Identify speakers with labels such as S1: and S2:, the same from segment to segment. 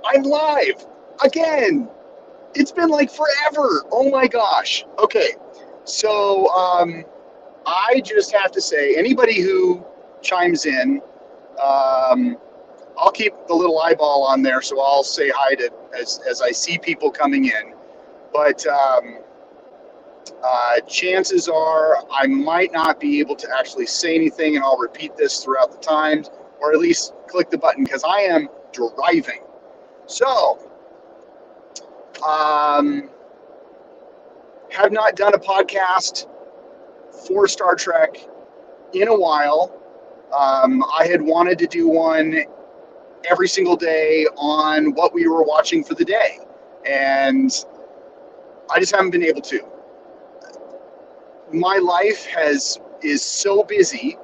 S1: I'm live again. It's been like forever. Oh my gosh. Okay. So I just have to say, anybody who chimes in, I'll keep the little eyeball on there, so I'll say hi to as I see people coming in. But chances are I might not be able to actually say anything, and I'll repeat this throughout the times, or at least click the button because I am driving. So, have not done a podcast for Star Trek in a while. I had wanted to do one every single day on what we were watching for the day, and I just haven't been able to. My life is so busy,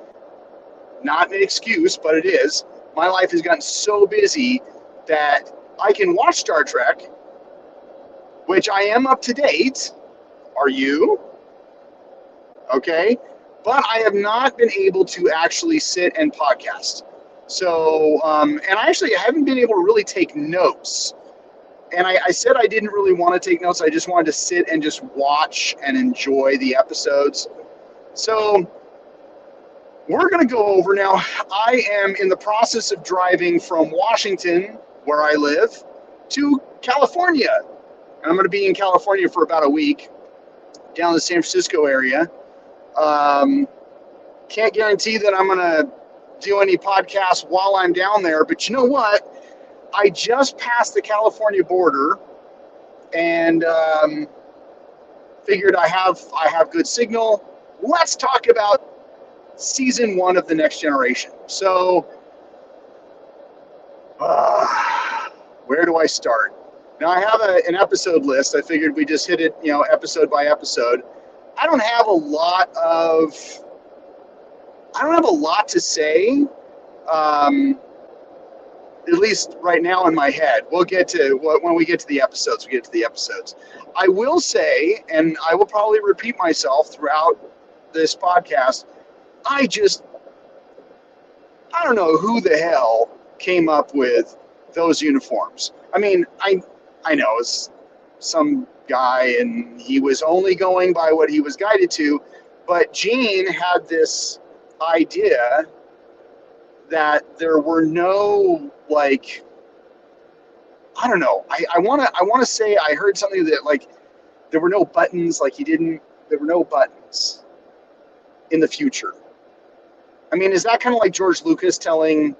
S1: not an excuse, but it is. My life has gotten so busy that I can watch Star Trek, which I am up to date. Are you? Okay. But I have not been able to actually sit and podcast. So, and I actually haven't been able to really take notes. And I said I didn't really want to take notes. I just wanted to sit and just watch and enjoy the episodes. So, we're going to go over now. I am in the process of driving from Washington, where I live, to California. And I'm going to be in California for about a week, down in the San Francisco area. Can't guarantee that I'm going to do any podcasts while I'm down there, but you know what? I just passed the California border and figured I have good signal. Let's talk about season 1 of The Next Generation. So, where do I start? Now I have an episode list. I figured we just hit it, episode by episode. I don't have a lot to say. At least right now in my head. We'll get to when we get to the episodes. I will say, and I will probably repeat myself throughout this podcast, I don't know who the hell came up with those uniforms. I mean, I know it's some guy and he was only going by what he was guided to, but Gene had this idea that there were no, like, I don't know. I want to say I heard something that, like, there were no buttons, like there were no buttons in the future. I mean, is that kind of like George Lucas telling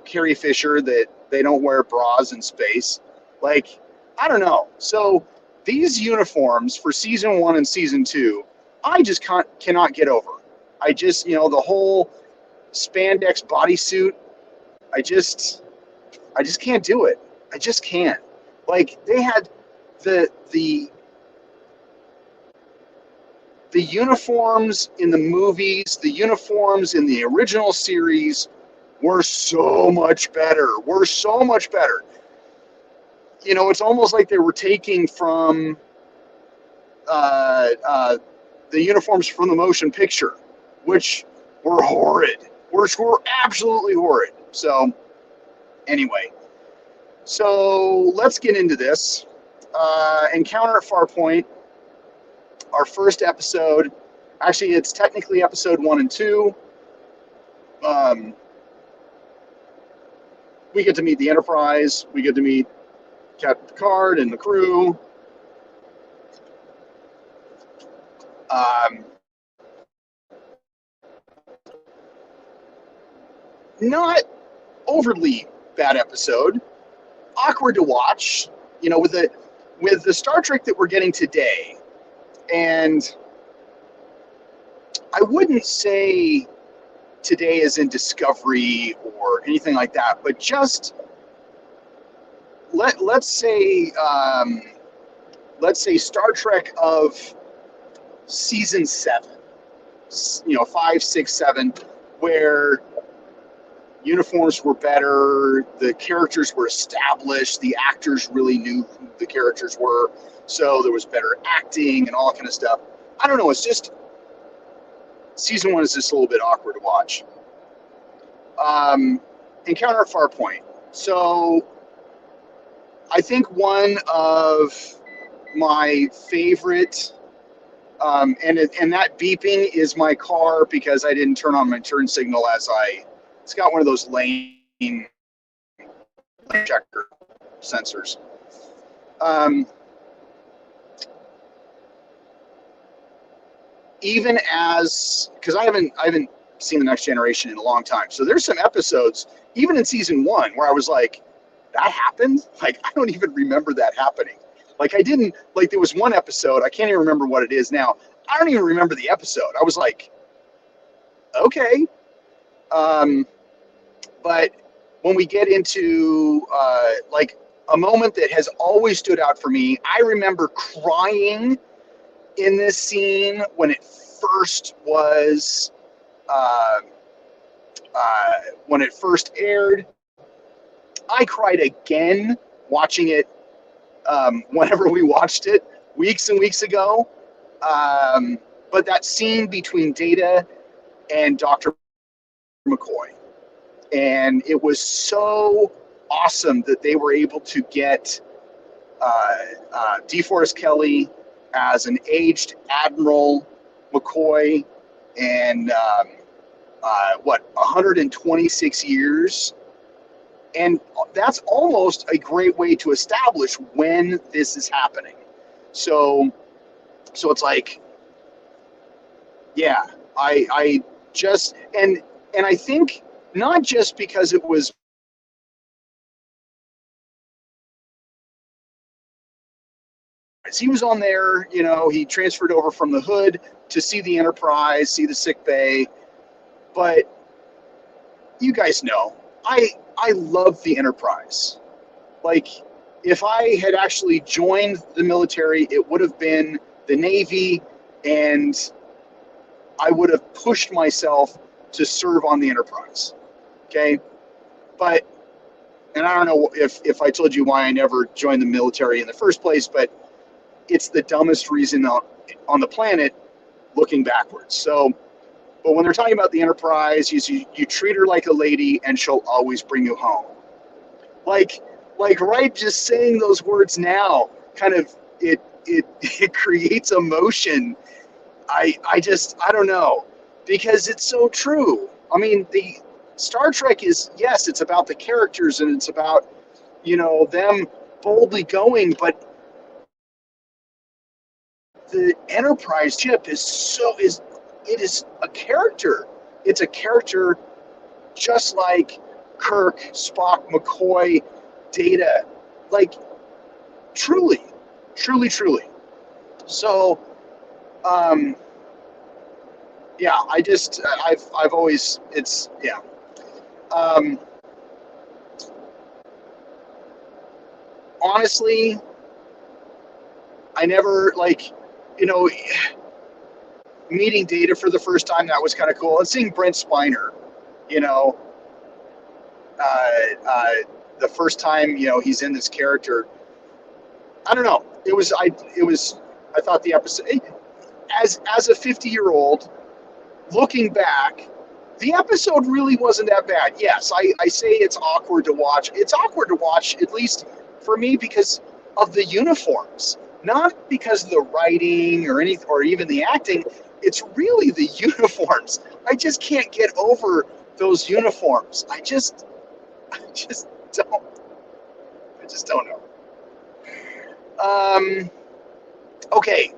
S1: Carrie Fisher that they don't wear bras in space? Like, I don't know. So these uniforms for season 1 and season 2, I just cannot get over. I just, the whole spandex bodysuit, I just can't do it. I just can't. Like, they had the uniforms in the movies, the uniforms in the original series were so much better. It's almost like they were taking from the uniforms from the motion picture, which were horrid. Which were absolutely horrid. So, anyway. So, let's get into this. Encounter at Farpoint. Our first episode. Actually, it's technically episode 1 and 2. We get to meet the Enterprise. We get to meet Captain Picard and the crew. Not overly bad episode. Awkward to watch, with the Star Trek that we're getting today. And I wouldn't say today is in Discovery or anything like that, but just let's say Star Trek of season 7, 5, 6, 7, where uniforms were better, the characters were established, the actors really knew who the characters were, so there was better acting and all that kind of stuff. I don't know, it's just, season 1 is just a little bit awkward to watch. Encounter at Farpoint. So I think one of my favorite, and that beeping is my car because I didn't turn on my turn signal it's got one of those lane checker sensors. Um, Even as, because I haven't seen The Next Generation in a long time, so there's some episodes, even in season one, where I was like, that happened? Like, I don't even remember that happening. Like, I didn't, like, there was one episode, I can't even remember what it is now. I don't even remember the episode. I was like, okay. Um, but when we get into, like, a moment that has always stood out for me, I remember crying in this scene when it first was, uh, when it first aired. I cried again watching it whenever we watched it weeks and weeks ago. But that scene between Data and Dr. McCoy, and it was so awesome that they were able to get DeForest Kelley as an aged Admiral McCoy, and 126 years, and that's almost a great way to establish when this is happening. So it's like, yeah, I just, and I think not just because it was, he was on there, he transferred over from the Hood to see the Enterprise, see the sick bay, but you guys know, I love the Enterprise. Like, if I had actually joined the military, it would have been the Navy, and I would have pushed myself to serve on the Enterprise. Okay, but, and I don't know if I told you why I never joined the military in the first place, but it's the dumbest reason on the planet, looking backwards. So, but when they're talking about the Enterprise, you treat her like a lady, and she'll always bring you home. Like, right, just saying those words now, kind of, it creates emotion. I don't know, because it's so true. I mean, the Star Trek is, yes, it's about the characters, and it's about, them boldly going, but the Enterprise ship it is a character. It's a character just like Kirk, Spock, McCoy, Data, like, truly, truly, truly. So, um, yeah, I've always, it's, yeah. Um, Honestly, I never, like, you know, meeting Data for the first time, that was kind of cool. And seeing Brent Spiner, you know, uh, uh, the first time, he's in this character, I don't know. I thought the episode, as a 50-year-old, looking back, the episode really wasn't that bad. Yes, I say it's awkward to watch. It's awkward to watch, at least for me, because of the uniforms, not because of the writing or even the acting. It's really the uniforms. I just can't get over those uniforms. I just don't. I just don't know. Okay,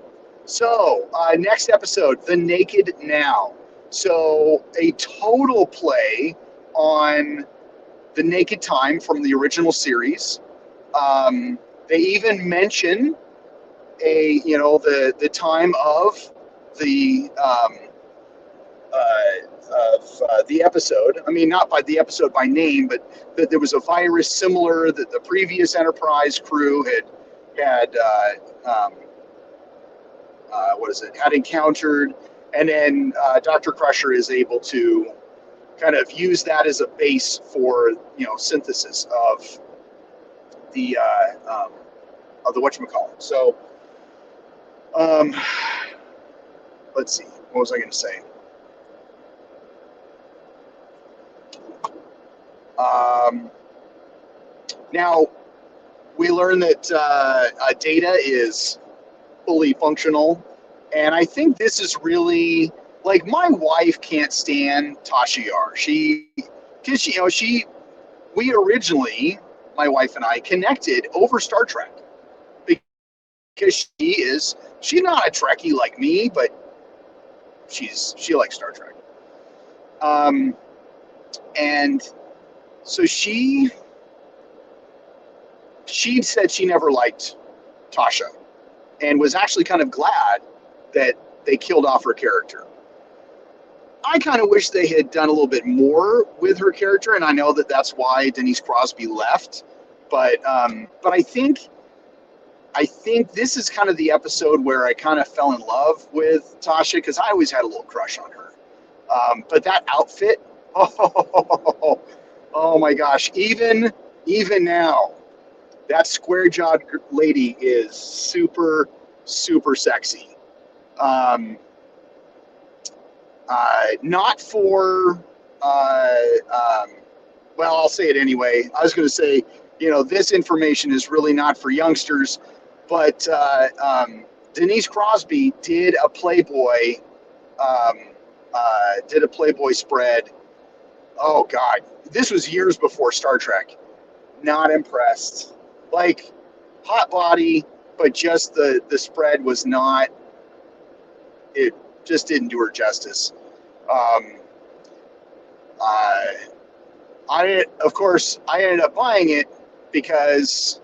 S1: so next episode, The Naked Now. So a total play on The Naked Time from the original series. They even mention the time of the the episode. I mean, not by the episode by name, but that there was a virus similar that the previous Enterprise crew had had encountered, and then Dr. Crusher is able to kind of use that as a base for synthesis um, of the whatchamacallit. So, um, let's see, what was I going to say? Um, Now, we learn that Data is fully functional, and I think this is really like my wife can't stand Tasha Yar. Because we originally, my wife and I, connected over Star Trek because she's not a Trekkie like me, but she likes Star Trek. Um, and so she said she never liked Tasha and was actually kind of glad that they killed off her character. I kind of wish they had done a little bit more with her character, and I know that that's why Denise Crosby left. But I think this is kind of the episode where I kind of fell in love with Tasha because I always had a little crush on her. But that outfit, oh my gosh! Even now, that square-jawed lady is super super sexy. Um, Not for, well, I'll say it anyway. I was going to say, this information is really not for youngsters, but Denise Crosby um, did a Playboy spread. Oh God, this was years before Star Trek. Not impressed. Like hot body, but just the spread was not. It just didn't do her justice. Um, uh, of course, I ended up buying it because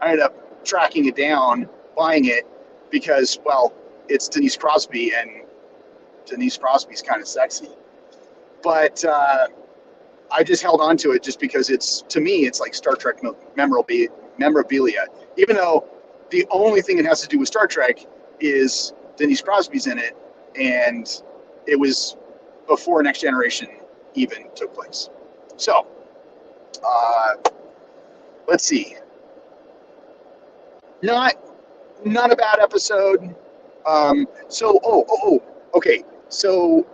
S1: I ended up tracking it down, buying it because, well, it's Denise Crosby, and Denise Crosby's kind of sexy. But I just held on to it just because to me, it's like Star Trek memorabilia. Even though the only thing it has to do with Star Trek is Denise Crosby's in it, and it was before Next Generation even took place. So, uh, let's see. Not not a bad episode. Okay. So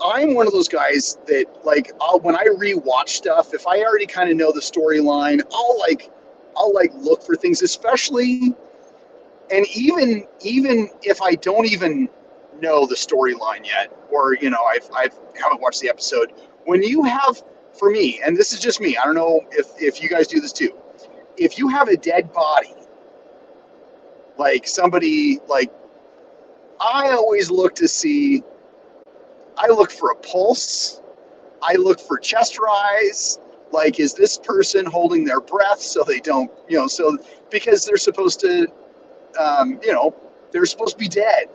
S1: I'm one of those guys that like when I rewatch stuff, if I already kind of know the storyline, I'll look for things, especially, and even if I don't even know the storyline yet, or I haven't watched the episode. When you have, for me, and this is just me, I don't know if you guys do this too. If you have a dead body, like somebody, like I always look to see. I look for a pulse. I look for chest rise. Like, is this person holding their breath so they don't, so because they're supposed to, they're supposed to be dead.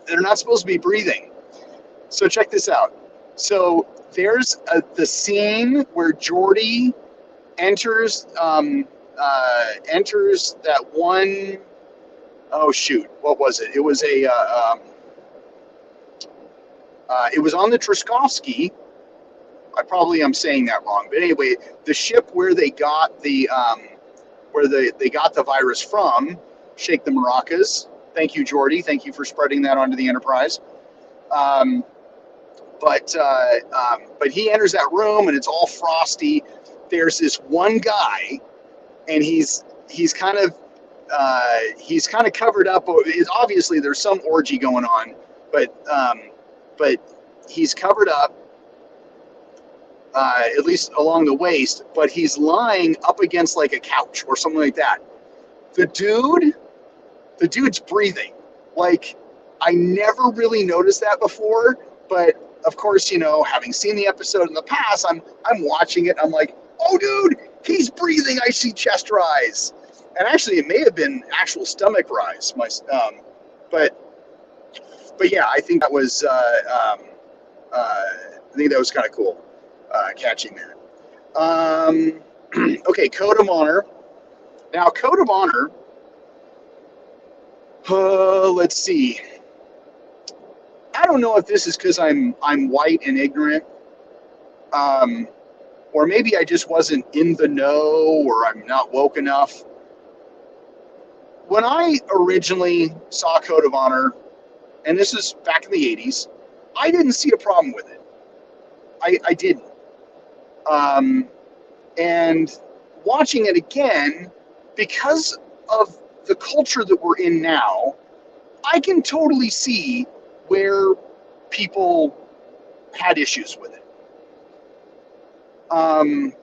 S1: They're not supposed to be breathing. So check this out. So there's the scene where Geordi enters enters that one. Oh shoot, what was it? It was it was on the Triskovsky. I probably am saying that wrong, but anyway, the ship where they got they got the virus from, Shake the Maracas. Thank you, Geordi. Thank you for spreading that onto the Enterprise. Um, but he enters that room and it's all frosty. There's this one guy, and he's kind of covered up. Obviously, there's some orgy going on, but he's covered up, at least along the waist. But he's lying up against like a couch or something like that. The dude's breathing. Like, I never really noticed that before, but of course, having seen the episode in the past, I'm watching it. I'm like, oh, dude, he's breathing. I see chest rise, and actually, it may have been actual stomach rise. But yeah, I think that was kind of cool, catching that. Okay, Code of Honor. Now, Code of Honor. Let's see. I don't know if this is because I'm white and ignorant, or maybe I just wasn't in the know, or I'm not woke enough. When I originally saw Code of Honor, and this is back in the 80s, I didn't see a problem with it. I didn't. Um, and watching it again, because of the culture that we're in now, I can totally see where people had issues with it. Um,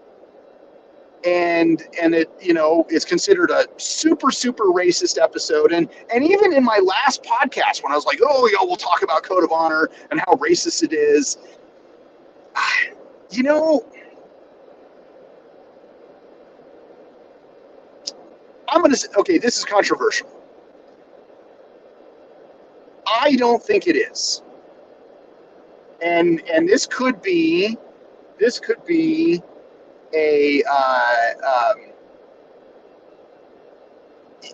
S1: and it, you know, it's considered a super racist episode. And even in my last podcast, when I was like, oh, yeah, we'll talk about Code of Honor and how racist it is, you know, I'm gonna say, okay, this is controversial. I don't think it is, and this could be a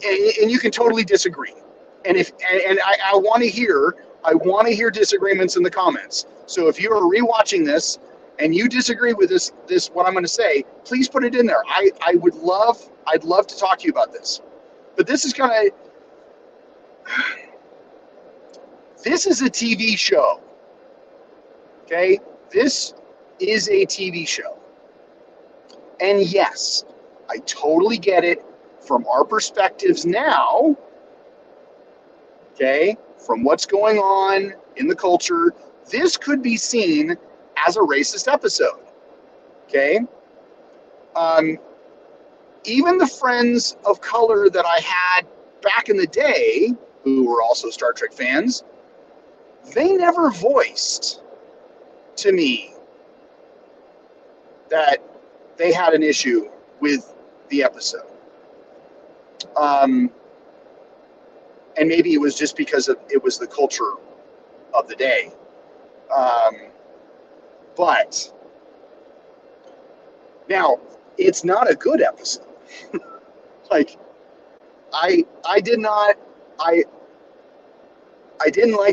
S1: and you can totally disagree. And if and I want to hear disagreements in the comments. So if you are rewatching this and you disagree with this what I'm going to say, please put it in there. I'd love to talk to you about this. But this is kind of this is a TV show. Okay? This is a TV show. And yes, I totally get it from our perspectives now, okay, from what's going on in the culture. This could be seen as a racist episode, okay? Even the friends of color that I had back in the day, who were also Star Trek fans, they never voiced to me that they had an issue with the episode. And maybe it was just because it was the culture of the day. But now it's not a good episode. Like I didn't like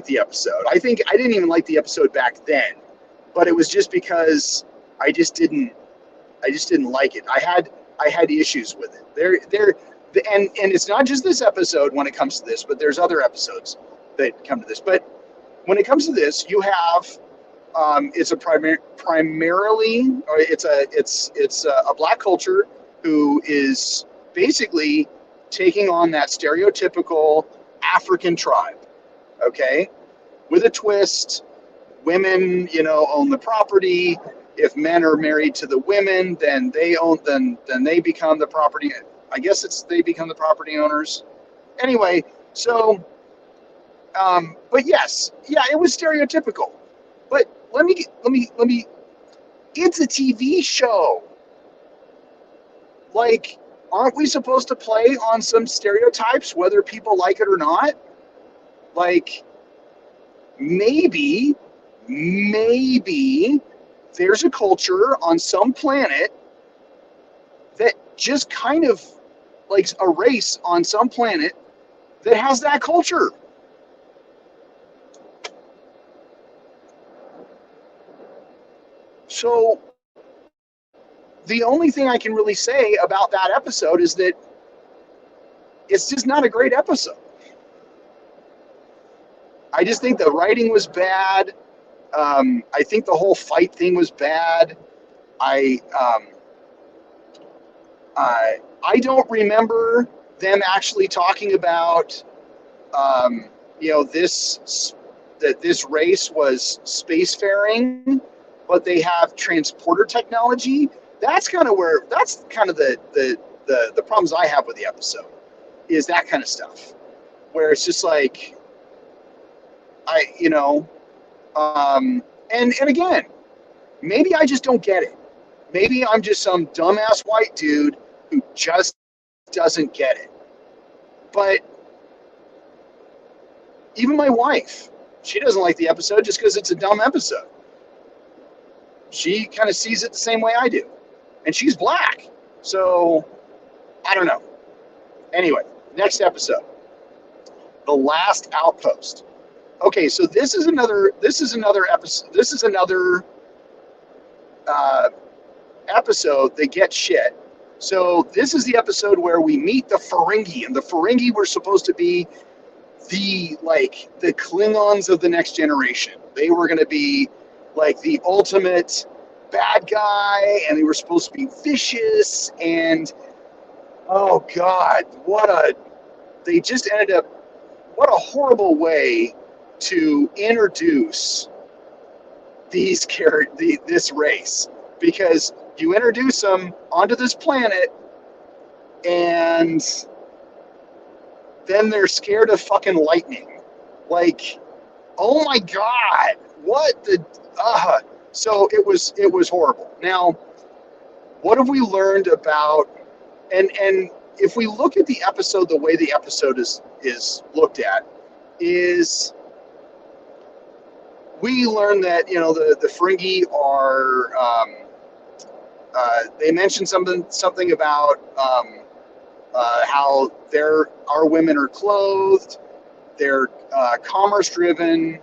S1: the episode. I think I didn't even like the episode back then, but it was just because I just didn't like it. I had issues with it. And it's not just this episode when it comes to this, but there's other episodes that come to this. But when it comes to this, you have it's a primarily, or it's a black culture who is basically taking on that stereotypical African tribe, okay, with a twist. Women, you know, own the property. If men are married to the women, then they become the property. I guess they become the property owners. Anyway, so, but yes, yeah, it was stereotypical. But let me. It's a TV show. Like, aren't we supposed to play on some stereotypes, whether people like it or not? Like, maybe there's a culture on some planet that just kind of, like a race on some planet that has that culture. So the only thing I can really say about that episode is that it's just not a great episode. I just think the writing was bad. I think the whole fight thing was bad. I don't remember them actually talking about, you know, that this race was spacefaring, but they have transporter technology. That's kind of the problems I have with the episode, is that kind of stuff, where it's just like, and again, maybe I just don't get it. Maybe I'm just some dumbass white dude who just doesn't get it. But even my wife, she doesn't like the episode just because it's a dumb episode. She kind of sees it the same way I do. And she's black. So, I don't know. Anyway, next episode. The Last Outpost. Okay, so this is another episode. This is another episode that gets shit. So this is the episode where we meet the Ferengi, and the Ferengi were supposed to be the Klingons of the next generation. They were going to be like the ultimate bad guy, and they were supposed to be vicious, and oh God, they just ended up, what a horrible way to introduce this race, because you introduce them onto this planet and then they're scared of fucking lightning. Like, oh my God, what the, so it was horrible. Now, what have we learned about, and if we look at the episode, the way the episode is looked at is, we learn that, you know, the Ferengi are, they mentioned something about how our women are clothed, they're commerce driven.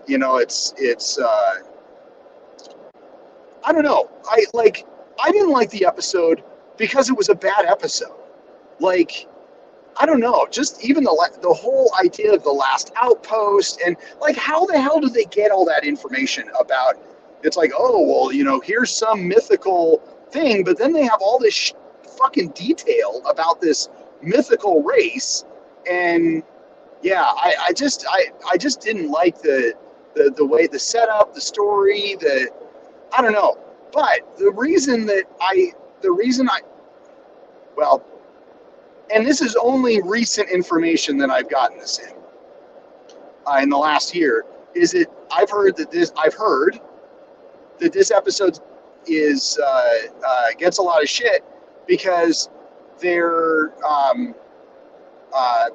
S1: You know, it's I don't know. I didn't like the episode because it was a bad episode. Like, I don't know. Just even the whole idea of the last outpost, and like, how the hell did they get all that information about? It's like, oh well, you know, here's some mythical thing, but then they have all this fucking detail about this mythical race, and yeah, I just didn't like the way, the setup, the story, I don't know. But the reason I, well, and this is only recent information that I've gotten this in the last year, is that I've heard that this episode is gets a lot of shit because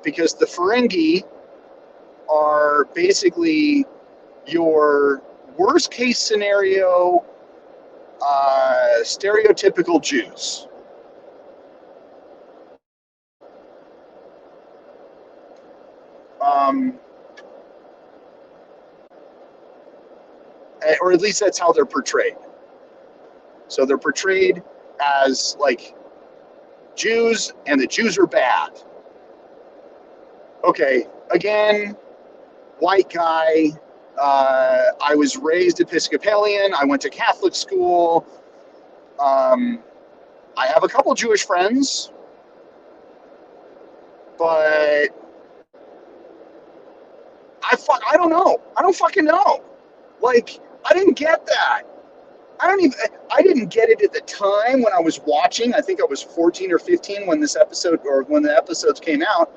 S1: because the Ferengi are basically your worst case scenario stereotypical Jews. Or at least that's how they're portrayed. So they're portrayed as like Jews, and the Jews are bad. Okay, again, white guy. I was raised Episcopalian. I went to Catholic school. I have a couple Jewish friends, but I don't know. I don't fucking know. Like, I didn't get that. I didn't get it at the time when I was watching. I think I was 14 or 15 when when the episodes came out.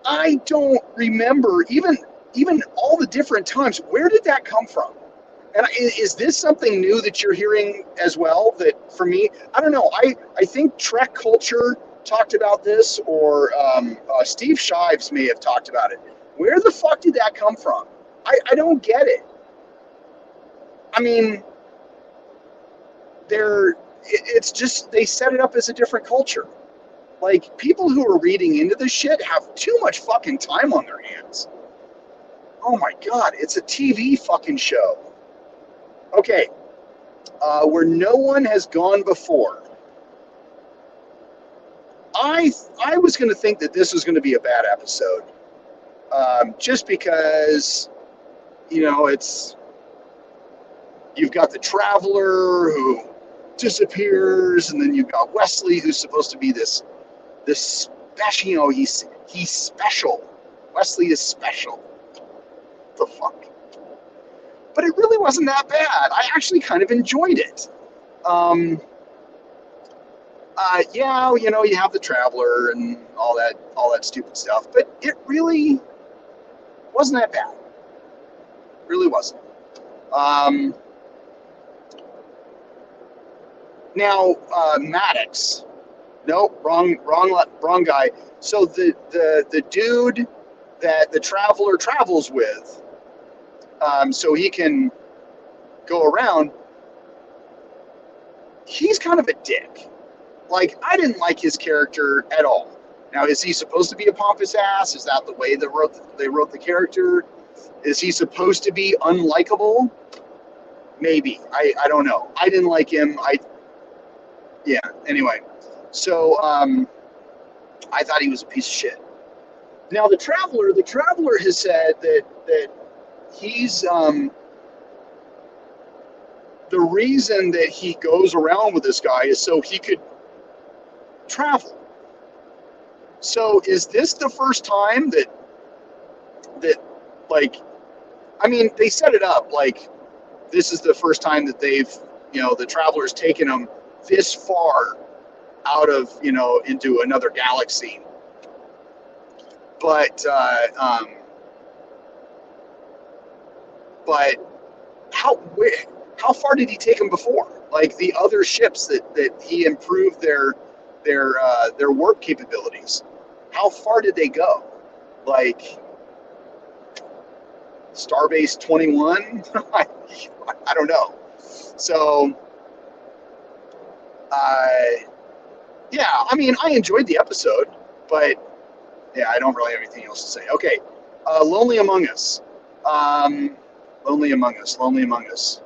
S1: I don't remember even all the different times. Where did that come from? And is this something new that you're hearing as well? That, for me, I don't know. I think Trek Culture talked about this, or Steve Shives may have talked about it. Where the fuck did that come from? I don't get it. I mean, it's just, they set it up as a different culture. Like, people who are reading into this shit have too much fucking time on their hands. Oh my God, it's a TV fucking show. Okay, where no one has gone before. I was going to think that this was going to be a bad episode. Just because, you know, you've got the Traveler who disappears, and then you've got Wesley, who's supposed to be this special, you know, he's special. Wesley is special. The fuck? But it really wasn't that bad. I actually kind of enjoyed it. Yeah, you know, you have the Traveler and all that stupid stuff, but it really wasn't that bad. It really wasn't. Now, Maddox. Nope, wrong guy. So the dude that the Traveler travels with, so he can go around, he's kind of a dick. Like, I didn't like his character at all. Now, is he supposed to be a pompous ass? Is that the way they wrote the character? Is he supposed to be unlikable? Maybe. I don't know. I didn't like him. Yeah, anyway. So, I thought he was a piece of shit. Now, the Traveler has said that he's the reason that he goes around with this guy is so he could travel. So is this the first time that like, I mean, they set it up like this is the first time that they've, the traveler's taken them this far out of, into another galaxy. But how far did he take them before? Like the other ships that he improved their warp capabilities. How far did they go? Like Starbase 21? I don't know. So, yeah, I mean, I enjoyed the episode, but yeah, I don't really have anything else to say. Okay, Lonely Among Us. Lonely Among Us. Lonely Among Us.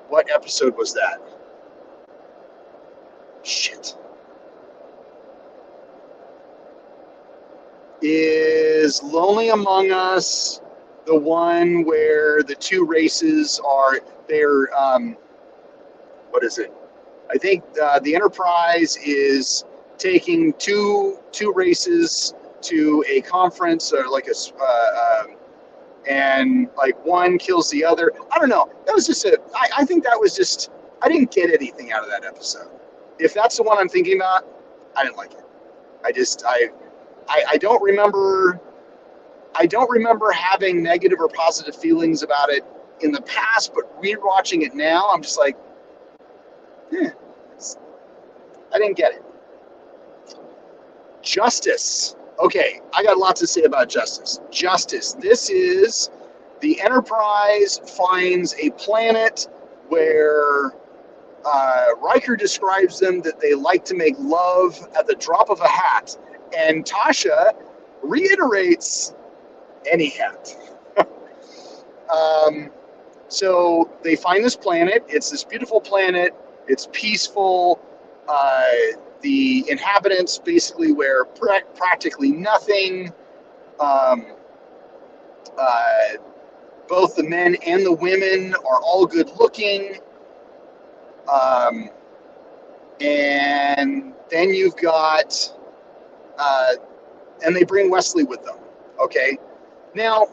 S1: What episode was that? Shit. Is Lonely Among Us the one where the two races are, they're, what is it? I think the Enterprise is taking two races to a conference or like and like one kills the other. I don't know. That was just I think that was just, I didn't get anything out of that episode. If that's the one I'm thinking about, I didn't like it. I don't remember having negative or positive feelings about it in the past, but rewatching it now, I'm just like, I didn't get it. Justice. Okay, I got a lot to say about Justice. Justice. This is the Enterprise finds a planet where Riker describes them that they like to make love at the drop of a hat. And Tasha reiterates any hat. So they find this planet. It's this beautiful planet. It's peaceful. The inhabitants basically wear practically nothing. Both the men and the women are all good looking. And then you've got, and they bring Wesley with them. Okay. Now,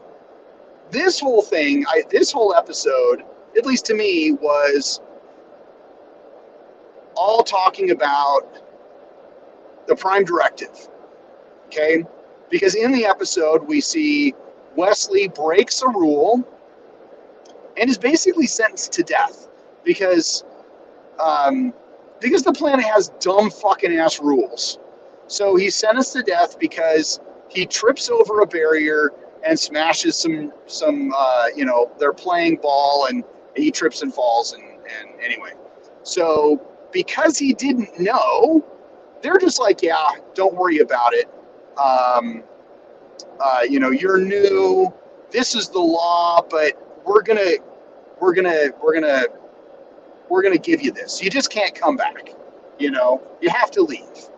S1: this whole thing, this whole episode, at least to me, was all talking about the Prime Directive. Okay. Because in the episode, we see Wesley breaks a rule and is basically sentenced to death because the planet has dumb fucking ass rules. So he's sentenced to death because he trips over a barrier and smashes some they're playing ball and he trips and falls and anyway. So because he didn't know, they're just like, yeah, don't worry about it. You're new. This is the law, but we're gonna give you this. You just can't come back. You have to leave.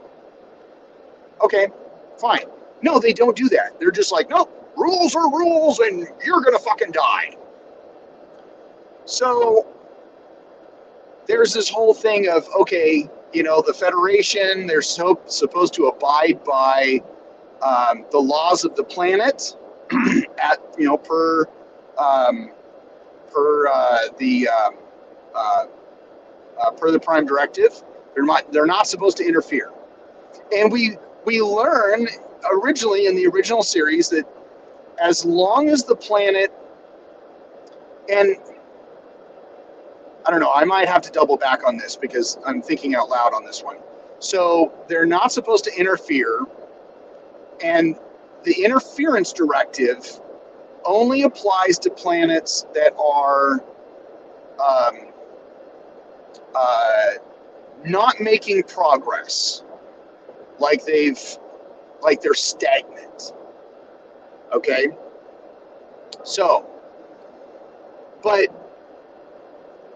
S1: Okay, fine. No, they don't do that. They're just like, no, rules are rules, and you're gonna fucking die. So there's this whole thing of, okay, the Federation, they're supposed to abide by the laws of the planet per the Prime Directive. They're not supposed to interfere. And we learn originally in the original series that as long as the planet, and I don't know, I might have to double back on this because I'm thinking out loud on this one. So they're not supposed to interfere, and the interference directive only applies to planets that are not making progress, like they're stagnant. Okay, so, but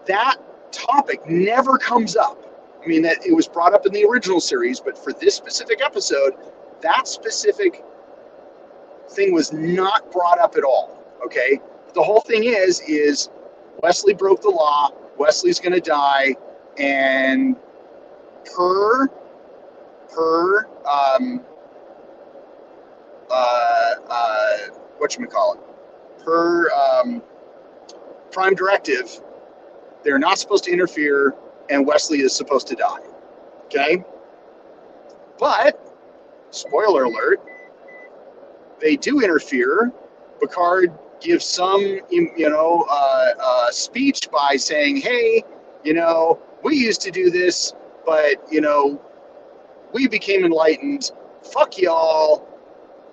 S1: that topic never comes up. I mean, that it was brought up in the original series, but for this specific episode, that specific thing was not brought up at all. Okay, the whole thing is Wesley broke the law. Wesley's going to die, and her her whatchamacallit, her prime directive, they're not supposed to interfere, and Wesley is supposed to die. Okay, but spoiler alert, they do interfere. Picard gives some, speech by saying, "Hey, we used to do this, but we became enlightened. Fuck y'all.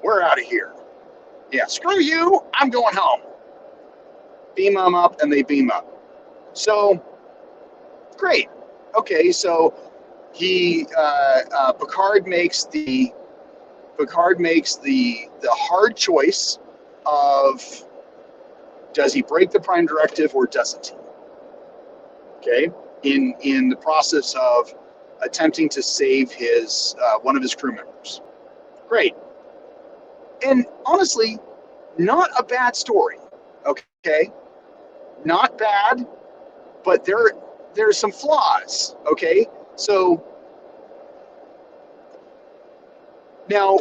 S1: We're out of here. Yeah, screw you. I'm going home." Beam them up, and they beam up. So great. Okay, so he Picard makes the hard choice of, does he break the prime directive or doesn't he? Okay, in the process of attempting to save his one of his crew members. Great, and honestly, not a bad story. Okay, not bad, but there's some flaws. Okay, so now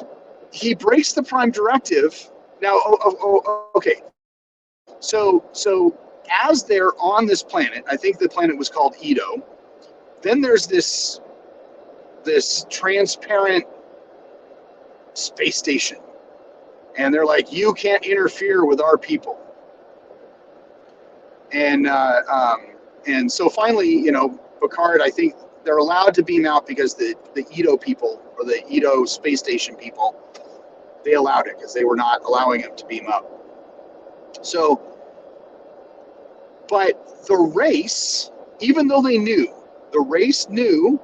S1: he breaks the prime directive. Now, okay. So as they're on this planet, I think the planet was called Edo. Then there's this transparent space station, and they're like, "You can't interfere with our people." And so finally, Picard, I think they're allowed to beam out because the Edo people, or the Edo space station people, they allowed it because they were not allowing him to beam up. So, but the race, even though they knew, the race knew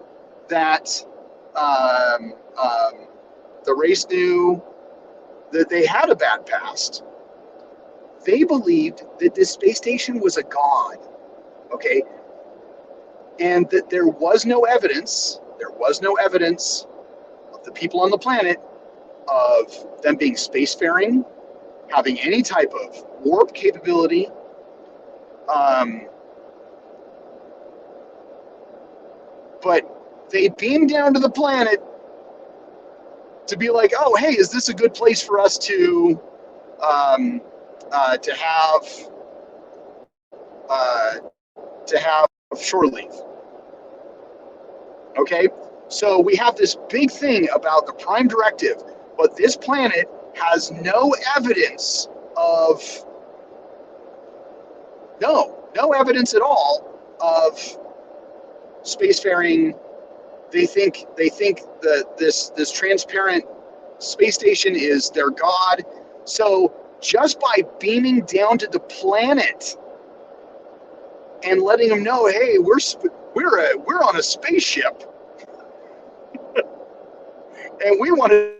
S1: that they had a bad past. They believed that this space station was a god, okay, and that there was no evidence of the people on the planet of them being spacefaring, having any type of warp capability. But they beamed down to the planet to be like, "Oh, hey, is this a good place for us to have shore leave?" Okay, so we have this big thing about the prime directive, but this planet has no evidence of no evidence at all of spacefaring. They think that this transparent space station is their god. So just by beaming down to the planet and letting them know, "Hey, we're on a spaceship, and we want to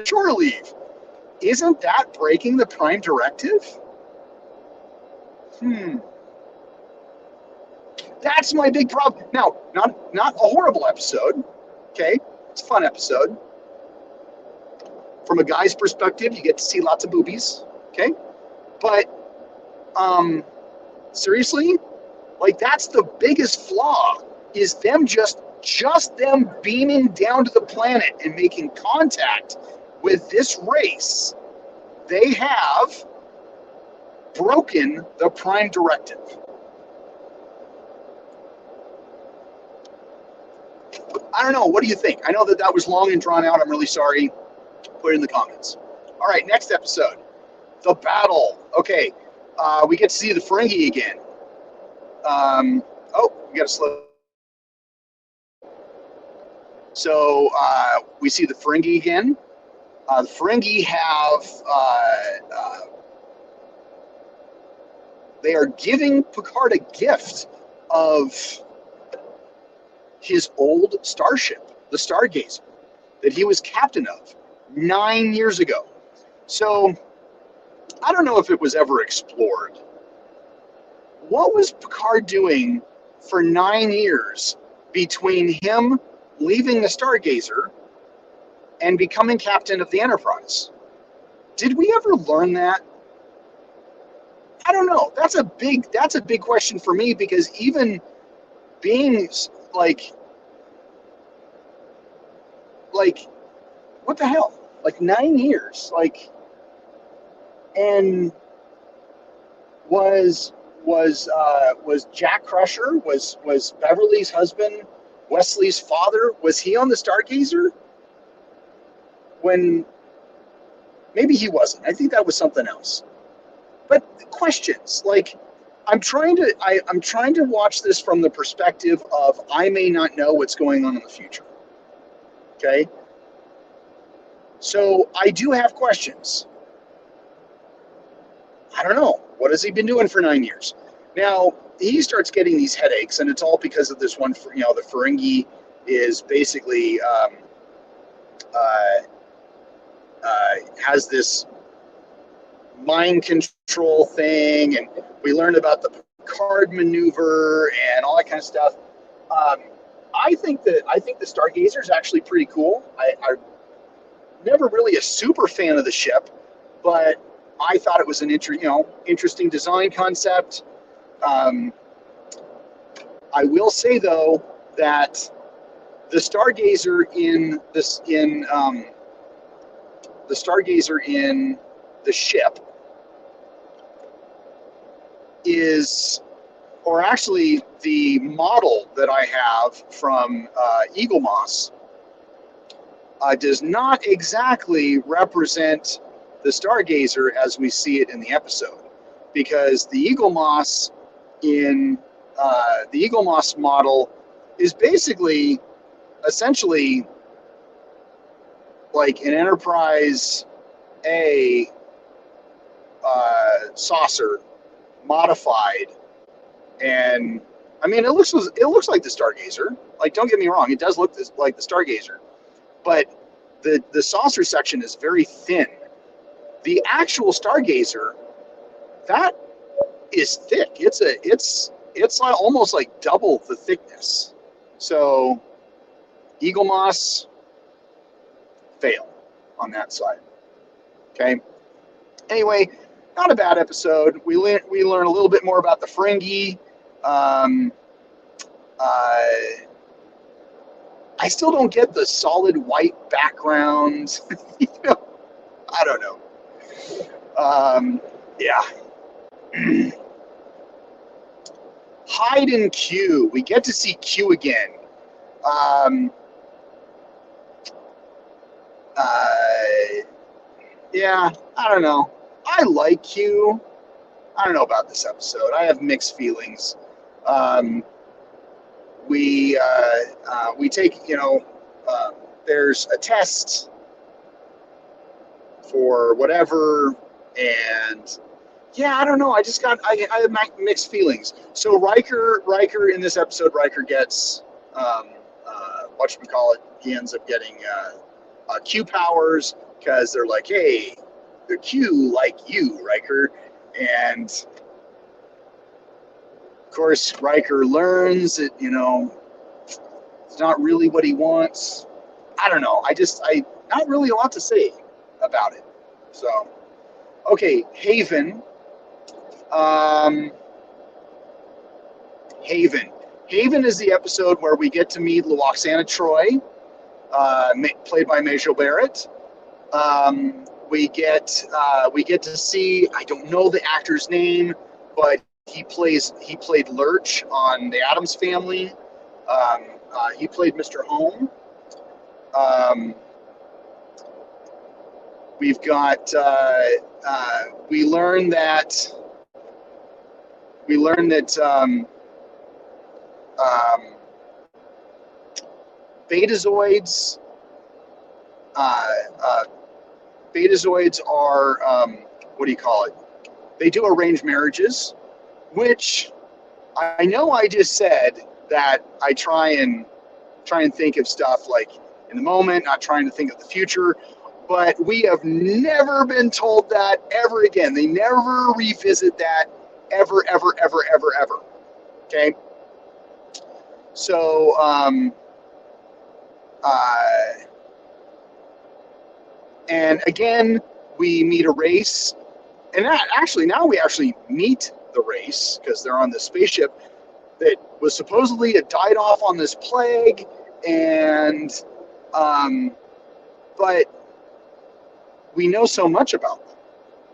S1: shore leave," isn't that breaking the prime directive? That's my big problem. Now, not a horrible episode, okay? It's a fun episode. From a guy's perspective, you get to see lots of boobies, okay? But seriously, like, that's the biggest flaw, is them just them beaming down to the planet and making contact with this race. They have broken the prime directive. I don't know. What do you think? I know that was long and drawn out. I'm really sorry. Put it in the comments. All right, next episode, the battle. Okay, we get to see the Ferengi again. We got to slow. So we see the Ferengi again. The Ferengi have they are giving Picard a gift of his old starship, the Stargazer, that he was captain of 9 years ago. So I don't know if it was ever explored. What was Picard doing for 9 years between him leaving the Stargazer and becoming captain of the Enterprise? Did we ever learn that? I don't know. That's a big question for me, because even being like like what the hell? Like 9 years. Like, and was Jack Crusher, was Beverly's husband, Wesley's father, was he on the Stargazer? When maybe he wasn't. I think that was something else. But questions like I'm trying to watch this from the perspective of I may not know what's going on in the future. Okay? So I do have questions. I don't know. What has he been doing for 9 years? Now, he starts getting these headaches, and it's all because of this one. The Ferengi is basically uh, has this mind control thing, and we learned about the Picard maneuver and all that kind of stuff. Um, I think the Stargazer is actually pretty cool. I'm never really a super fan of the ship, but I thought it was an interesting design concept. Um, I will say though that the Stargazer in the Stargazer in the ship is, or actually the model that I have from Eaglemoss does not exactly represent the Stargazer as we see it in the episode, because the Eaglemoss in the Eaglemoss model is basically essentially like an Enterprise A saucer modified, and I mean it looks like the Stargazer. Like, don't get me wrong, it does look like the Stargazer, but the saucer section is very thin. The actual Stargazer, that is thick. It's like almost like double the thickness. So Eaglemoss, fail on that side. Okay. Anyway, not a bad episode. We learn a little bit more about the Ferengi. Um, uh, I still don't get the solid white background. I don't know. Yeah. Hyde and Q. We get to see Q again. Um, uh, yeah, I don't know. I like Q. I don't know about this episode. I have mixed feelings. Um, we take, there's a test for whatever, and yeah, I don't know. I have mixed feelings. So Riker in this episode, Riker gets whatchamacallit, he ends up getting Q powers, because they're like, hey, the Q like you, Riker, and of course Riker learns that it's not really what he wants. I don't know. I not really a lot to say about it. So okay, Haven. Haven. Haven is the episode where we get to meet Lwaxana Troi, played by Majel Barrett. We get to see, I don't know the actor's name, but he played Lurch on The Addams Family. He played Mr. Home. We've got we learn that Betazoids Betazoids are what do you call it? They do arranged marriages, which I know I just said that I try and think of stuff like in the moment, not trying to think of the future. But we have never been told that ever again. They never revisit that ever, ever, ever, ever, ever. Okay. So, and again, we meet a race And that actually, now we actually meet the race because they're on the spaceship that was supposedly had died off on this plague, and but we know so much about them,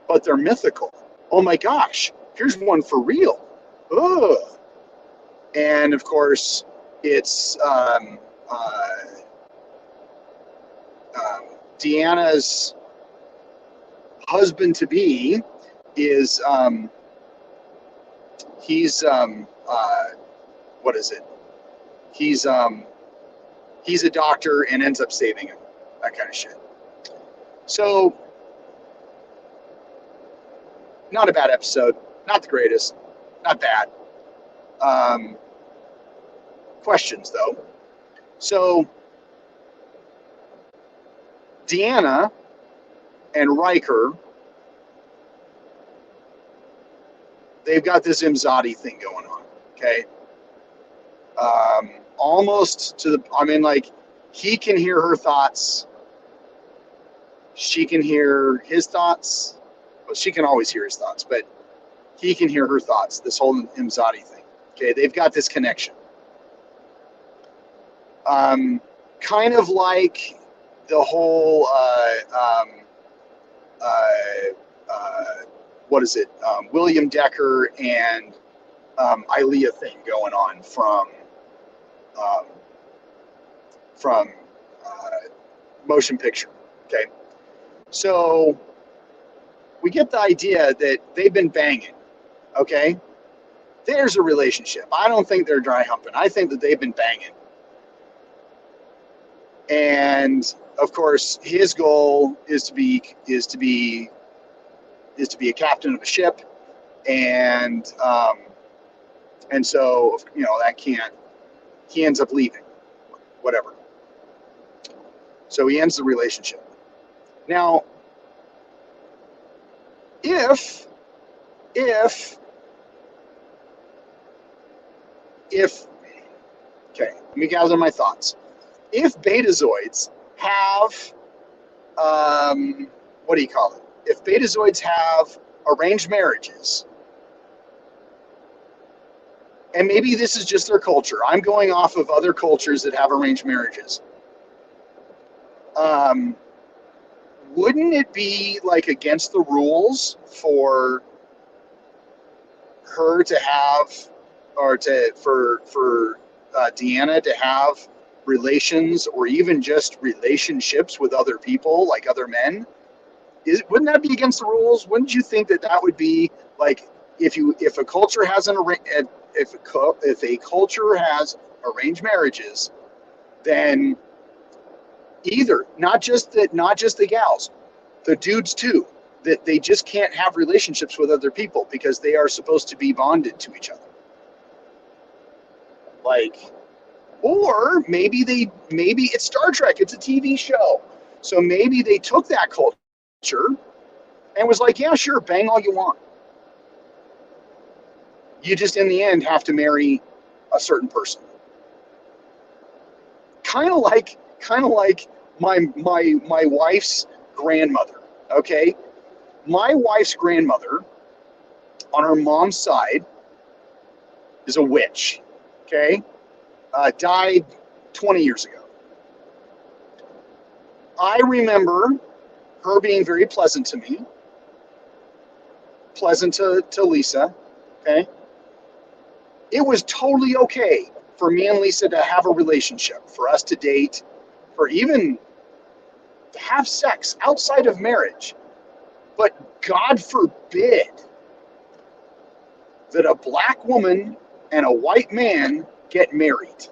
S1: but they're mythical. Oh my gosh, here's one for real. Ugh. And of course, it's Deanna's husband to be is he's what is it? He's a doctor and ends up saving him. That kind of shit. So, not a bad episode. Not the greatest. Not bad. Questions though. So, Deanna and Riker, they've got this Imzadi thing going on. Okay. Almost to the, I mean, like, he can hear her thoughts. She can hear his thoughts. Well, she can always hear his thoughts, but he can hear her thoughts. This whole Imzadi thing. Okay, they've got this connection. Kind of like the whole, what is it? William Decker and Ilea thing going on from motion picture. Okay, so we get the idea that they've been banging. Okay, there's a relationship. I don't think they're dry humping. I think that they've been banging. And of course, his goal is to be a captain of a ship, and so, you know, that can't. He ends up leaving, whatever. So he ends the relationship. Now, if okay, let me gather my thoughts. If Betazoids have, what do you call it? If Betazoids have arranged marriages, and maybe this is just their culture. I'm going off of other cultures that have arranged marriages. Wouldn't it be like against the rules for her to have, or for Deanna to have relations, or even just relationships with other people, like other men? Wouldn't that be against the rules? Wouldn't you think that that would be like, if a culture has if a culture has arranged marriages, then either not just the gals, the dudes too, that they just can't have relationships with other people because they are supposed to be bonded to each other. Like, or maybe it's Star Trek, it's a TV show, so maybe they took that culture and was like, yeah, sure, bang all you want. You just in the end have to marry a certain person. Kind of like my wife's grandmother. Okay, my wife's grandmother on her mom's side is a witch. Okay, died 20 years ago. I remember her being very pleasant to me, pleasant to Lisa. Okay, it was totally okay for me and Lisa to have a relationship, for us to date, for even to have sex outside of marriage. But God forbid that a black woman and a white man get married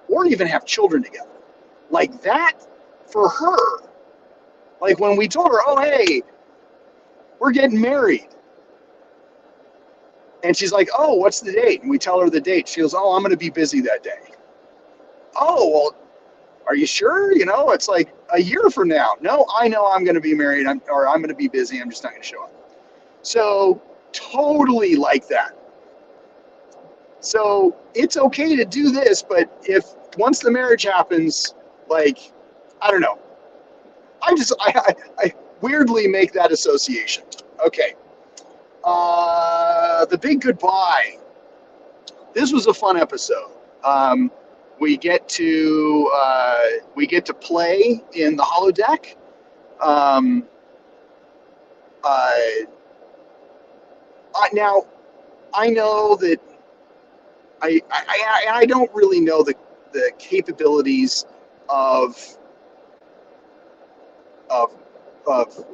S1: or even have children together. Like that, for her, like when we told her, oh, hey, we're getting married. And she's like, oh, what's the date? And we tell her the date. She goes, oh, I'm going to be busy that day. Oh, well, are you sure? You know, it's like a year from now. No, I know I'm going to be married, or I'm going to be busy. I'm just not going to show up. So totally like that. So it's okay to do this, but if once the marriage happens, like, I don't know. I weirdly make that association. Okay. The Big Goodbye. This was a fun episode. Um, we get to play in the holodeck. Um, uh, Now I know that I don't really know the capabilities of of of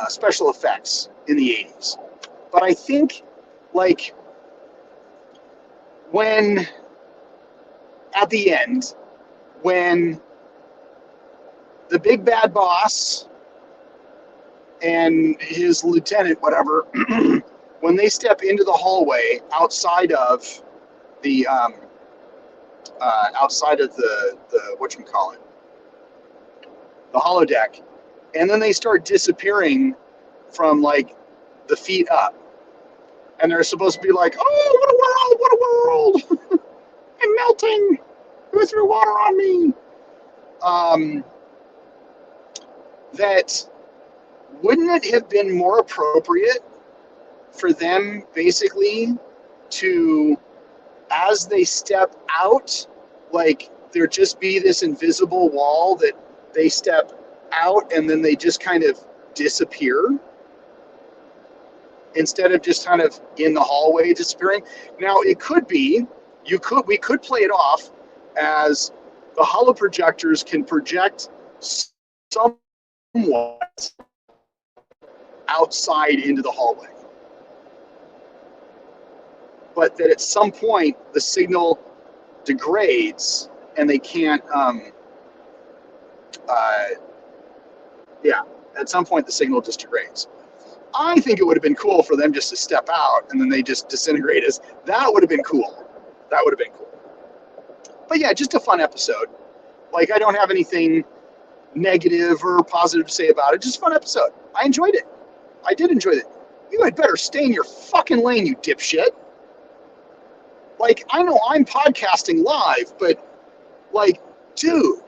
S1: special effects in the 80s, but I think like when at the end when the big bad boss and his lieutenant, whatever, when they step into the hallway outside of the whatchamacallit, the holodeck, and then they start disappearing from like the feet up, and they're supposed to be like, "Oh, what a world! What a world! I'm melting. Who threw water on me?" Um, that wouldn't it have been more appropriate for them basically to, as they step out, like there just be this invisible wall that they step out and then they just kind of disappear instead of just kind of in the hallway disappearing. Now it could be we could play it off as the holo projectors can project somewhat outside into the hallway, but that at some point the signal degrades and they can't yeah, at some point the signal just degrades. I think it would have been cool for them just to step out and then they just disintegrate us. That would have been cool. That would have been cool. But yeah, just a fun episode. Like, I don't have anything negative or positive to say about it. Just a fun episode. I enjoyed it. I did enjoy it. You had better stay in your fucking lane, you dipshit. Like, I know I'm podcasting live, but like, dude,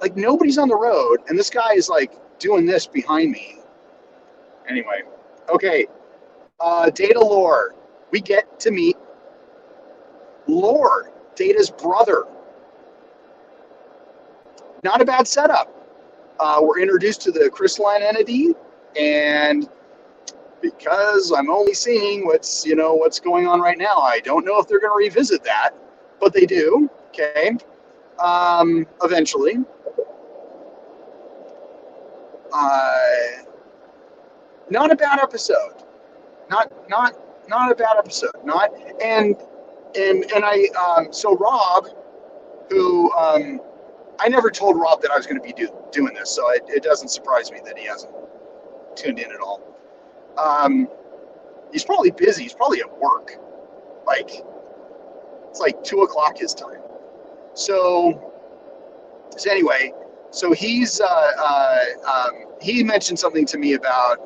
S1: like, nobody's on the road, and this guy is like doing this behind me. Anyway, okay. Data Lore. We get to meet Lore, Data's brother. Not a bad setup. We're introduced to the crystalline entity, and because I'm only seeing what's going on right now, I don't know if they're going to revisit that, but they do. Okay. Eventually. Not a bad episode. Not a bad episode. Not and I so Rob, who I never told Rob that I was going to be doing this, so it doesn't surprise me that he hasn't tuned in at all. He's probably busy. He's probably at work. Like, it's like 2:00 his time. So anyway, so he mentioned something to me about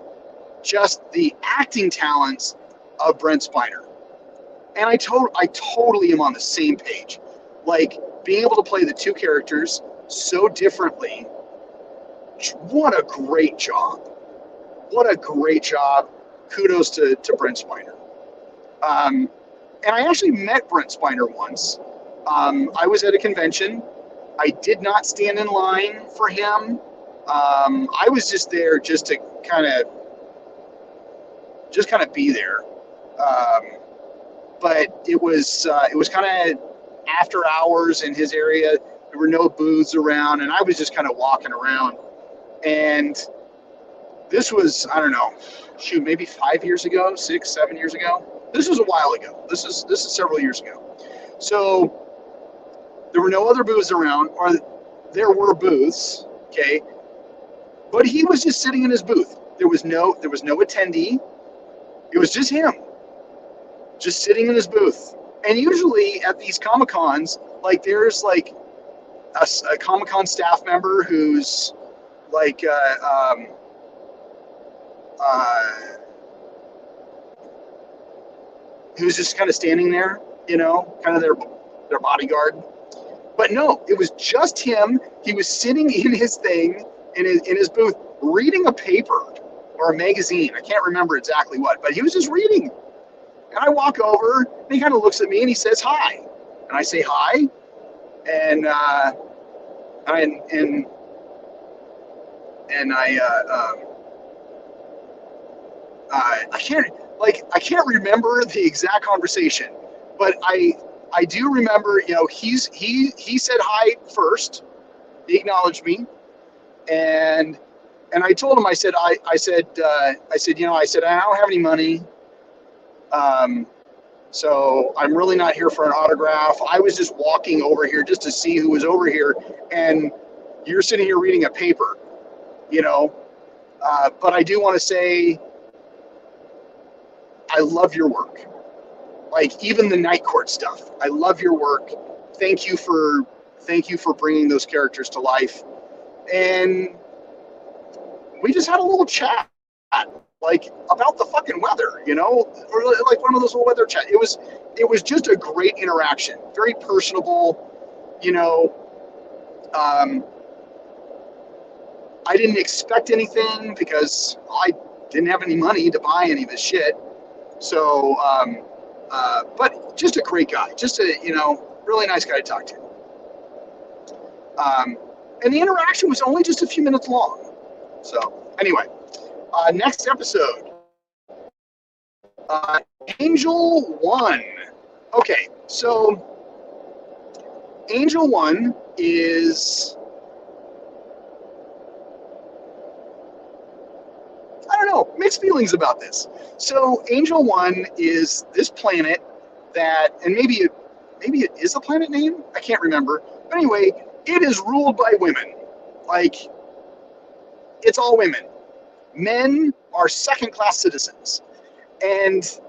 S1: just the acting talents of Brent Spiner, and I totally am on the same page. Like, being able to play the two characters so differently. What a great job! What a great job! Kudos to Brent Spiner. And I actually met Brent Spiner once. I was at a convention. I did not stand in line for him. I was just there just to kind of be there. But it was kind of after hours in his area. There were no booths around, and I was just kind of walking around. And this was, I don't know, maybe 5 years ago, 6, 7 years ago. This was a while ago. This is several years ago. So there were no other booths around, or there were booths, okay, but he was just sitting in his booth. There was no attendee. It was just him, just sitting in his booth. And usually at these Comic-Cons, like, there's like a Comic-Con staff member who's like who's just kind of standing there, kind of their bodyguard. But no, it was just him. He was sitting in his thing, in his booth reading a paper or a magazine. I can't remember exactly what, but he was just reading. And I walk over, and he kind of looks at me, and he says hi, and I say hi, and and I can't remember the exact conversation, but I do remember, he said hi first. He acknowledged me, and I told him, I said, I said, I don't have any money. So I'm really not here for an autograph. I was just walking over here just to see who was over here, and you're sitting here reading a paper, But I do want to say, I love your work. Like, even the Night Court stuff, I love your work. Thank you for bringing those characters to life. And we just had a little chat, like, about the fucking weather, or like one of those little weather chat. It was just a great interaction, very personable, I didn't expect anything because I didn't have any money to buy any of his shit. So, but just a great guy, just a, really nice guy to talk to. And the interaction was only just a few minutes long. So anyway, next episode, Angel One. Okay, so Angel One is, I don't know, mixed feelings about this. So Angel One is this planet that, and maybe it is a planet name? I can't remember. But anyway, it is ruled by women. Like, it's all women. Men are second-class citizens. And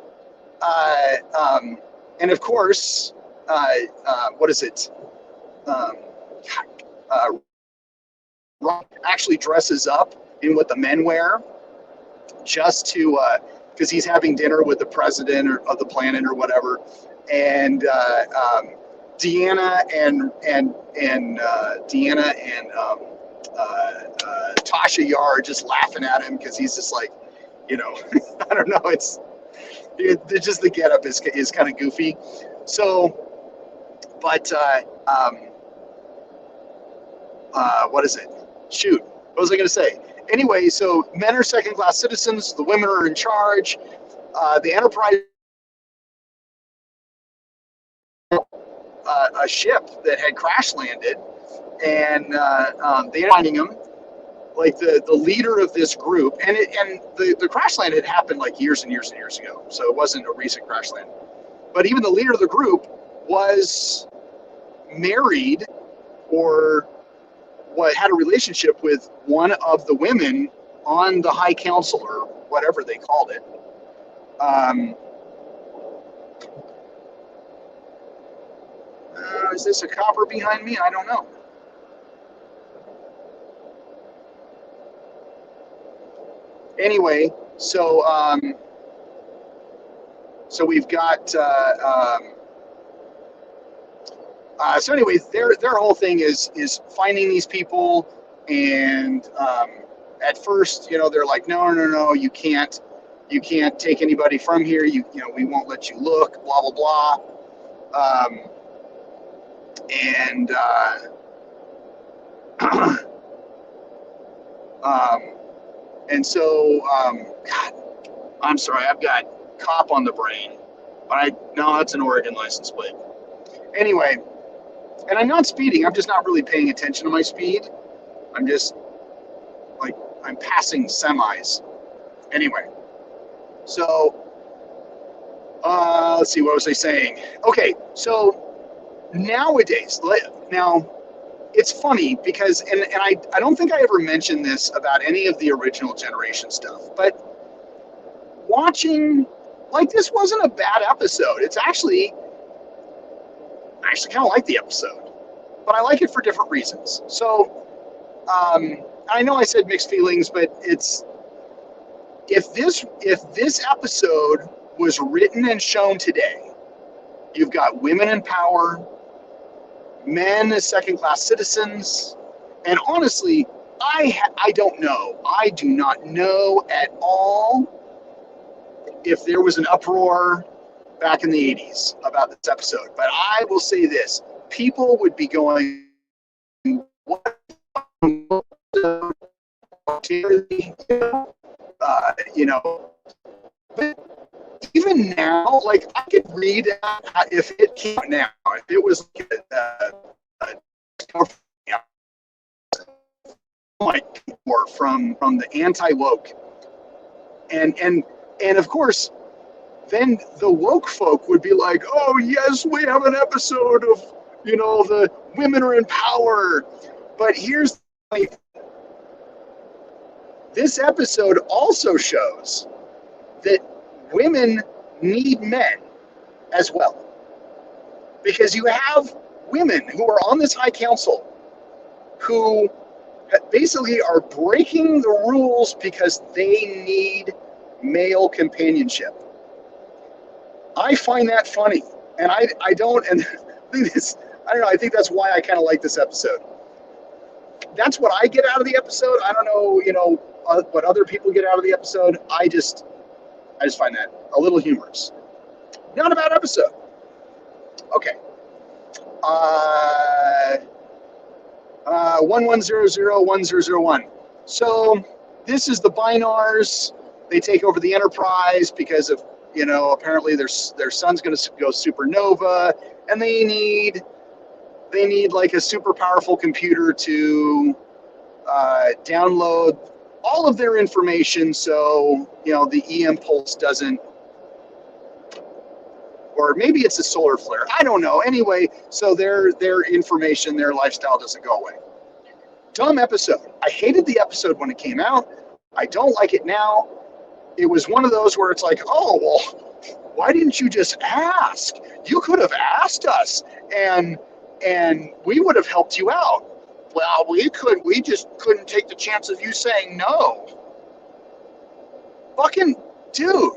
S1: of course, what is it? Rock actually dresses up in what the men wear, just to, because he's having dinner with the president of the planet or whatever, and Deanna and Tasha Yar are just laughing at him because he's just like, I don't know, it's just the getup is kind of goofy. So, but what is it? Shoot, what was I going to say? Anyway, so men are second-class citizens. The women are in charge. The Enterprise, a ship that had crash landed, and they're finding him. Like the leader of this group, and the crash land had happened like years and years and years ago, so it wasn't a recent crash land. But even the leader of the group was married, or had a relationship with one of the women on the High Council, or whatever they called it. Is this a copper behind me? I don't know. Anyway, so we've got so anyway, their whole thing is finding these people, and at first, they're like, no, you can't take anybody from here. We won't let you look, blah blah blah, and and so, God, I'm sorry, I've got cop on the brain. No, that's an Oregon license plate. Anyway, and I'm not speeding. I'm just not really paying attention to my speed. I'm just, like, I'm passing semis. Anyway, so, let's see, what was I saying? Okay, so nowadays, now, it's funny because, and I don't think I ever mentioned this about any of the original generation stuff, but watching, like, this wasn't a bad episode. It's actually, I actually kind of like the episode, but I like it for different reasons. So, I know I said mixed feelings, but it's, if this episode was written and shown today, you've got women in power, men as second-class citizens, and honestly, I don't know. I do not know at all if there was an uproar back in the 80s about this episode. But I will say this. People would be going, what? You know, but even now, like I could read if it came out now, if it was like from the anti-woke, and of course, then the woke folk would be like, oh yes, we have an episode of, you know, the women are in power. But here's like, this episode also shows that women need men as well. Because you have women who are on this high council who basically are breaking the rules because they need male companionship. I find that funny. And I don't, and I don't know, I think that's why I kind of like this episode. That's what I get out of the episode. I don't know, you know, what other people get out of the episode. I just find that a little humorous. Not a bad episode. Okay. 11001001. So this is the Bynars. They take over the Enterprise because of, you know, apparently their son's going to go supernova, and they need like a super powerful computer to download all of their information, so you know the EM pulse doesn't, or maybe it's a solar flare. I don't know. Anyway, so their information, their lifestyle doesn't go away. Dumb episode. I hated the episode when it came out. I don't like it now. It was one of those where it's like, oh well, why didn't you just ask? You could have asked us, and we would have helped you out. Well, we just couldn't take the chance of you saying no. Fucking dude,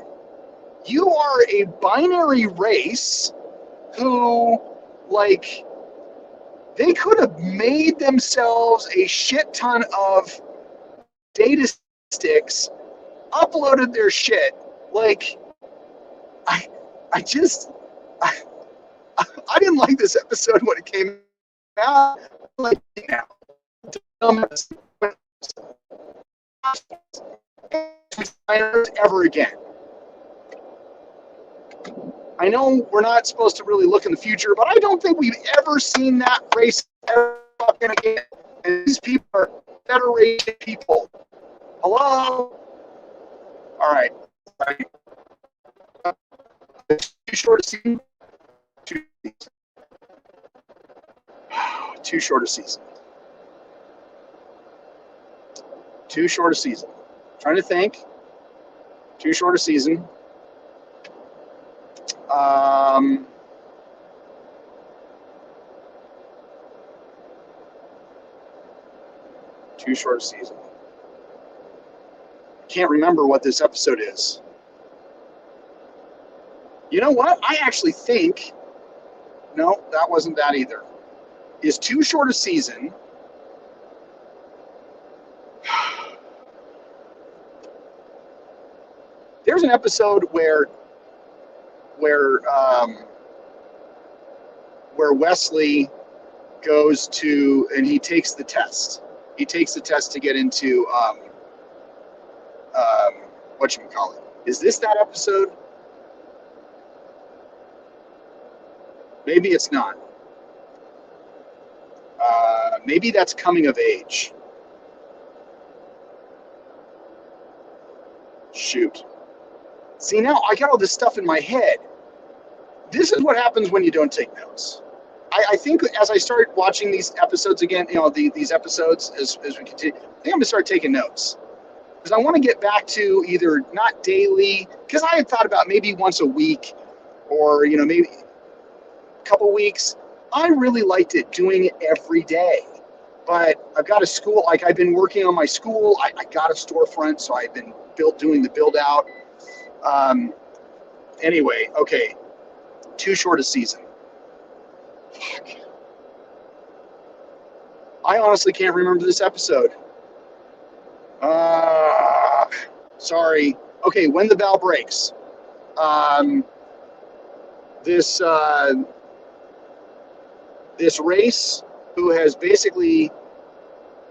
S1: you are a binary race who, like, they could have made themselves a shit ton of data sticks, uploaded their shit. Like, I didn't like this episode when it came out. Like now, ever again. I know we're not supposed to really look in the future, but I don't think we've ever seen that race ever fucking again. And these people are federated people. Hello? All right. Too short a season. Too short a season. Too short a season. Trying to think. Too short a season. Too short a season. Can't remember what this episode is. You know what? I actually think, no, that wasn't that either. Is too short a season. There's an episode where Wesley goes to, and he takes the test. He takes the test to get into whatchamacallit. Is this that episode? Maybe it's not. Maybe that's Coming of Age. Shoot. See, now I got all this stuff in my head. This is what happens when you don't take notes. I think as I start watching these episodes again, you know, these episodes as we continue, I think I'm going to start taking notes. Because I want to get back to either not daily, because I had thought about maybe once a week, or, you know, maybe a couple weeks. I really liked it doing it every day. But I've got a school, like I've been working on my school. I got a storefront, so I've been doing the build out. Anyway, okay. Too short a season. Fuck. I honestly can't remember this episode. Sorry. Okay, when the bell breaks. Um, this this race who has basically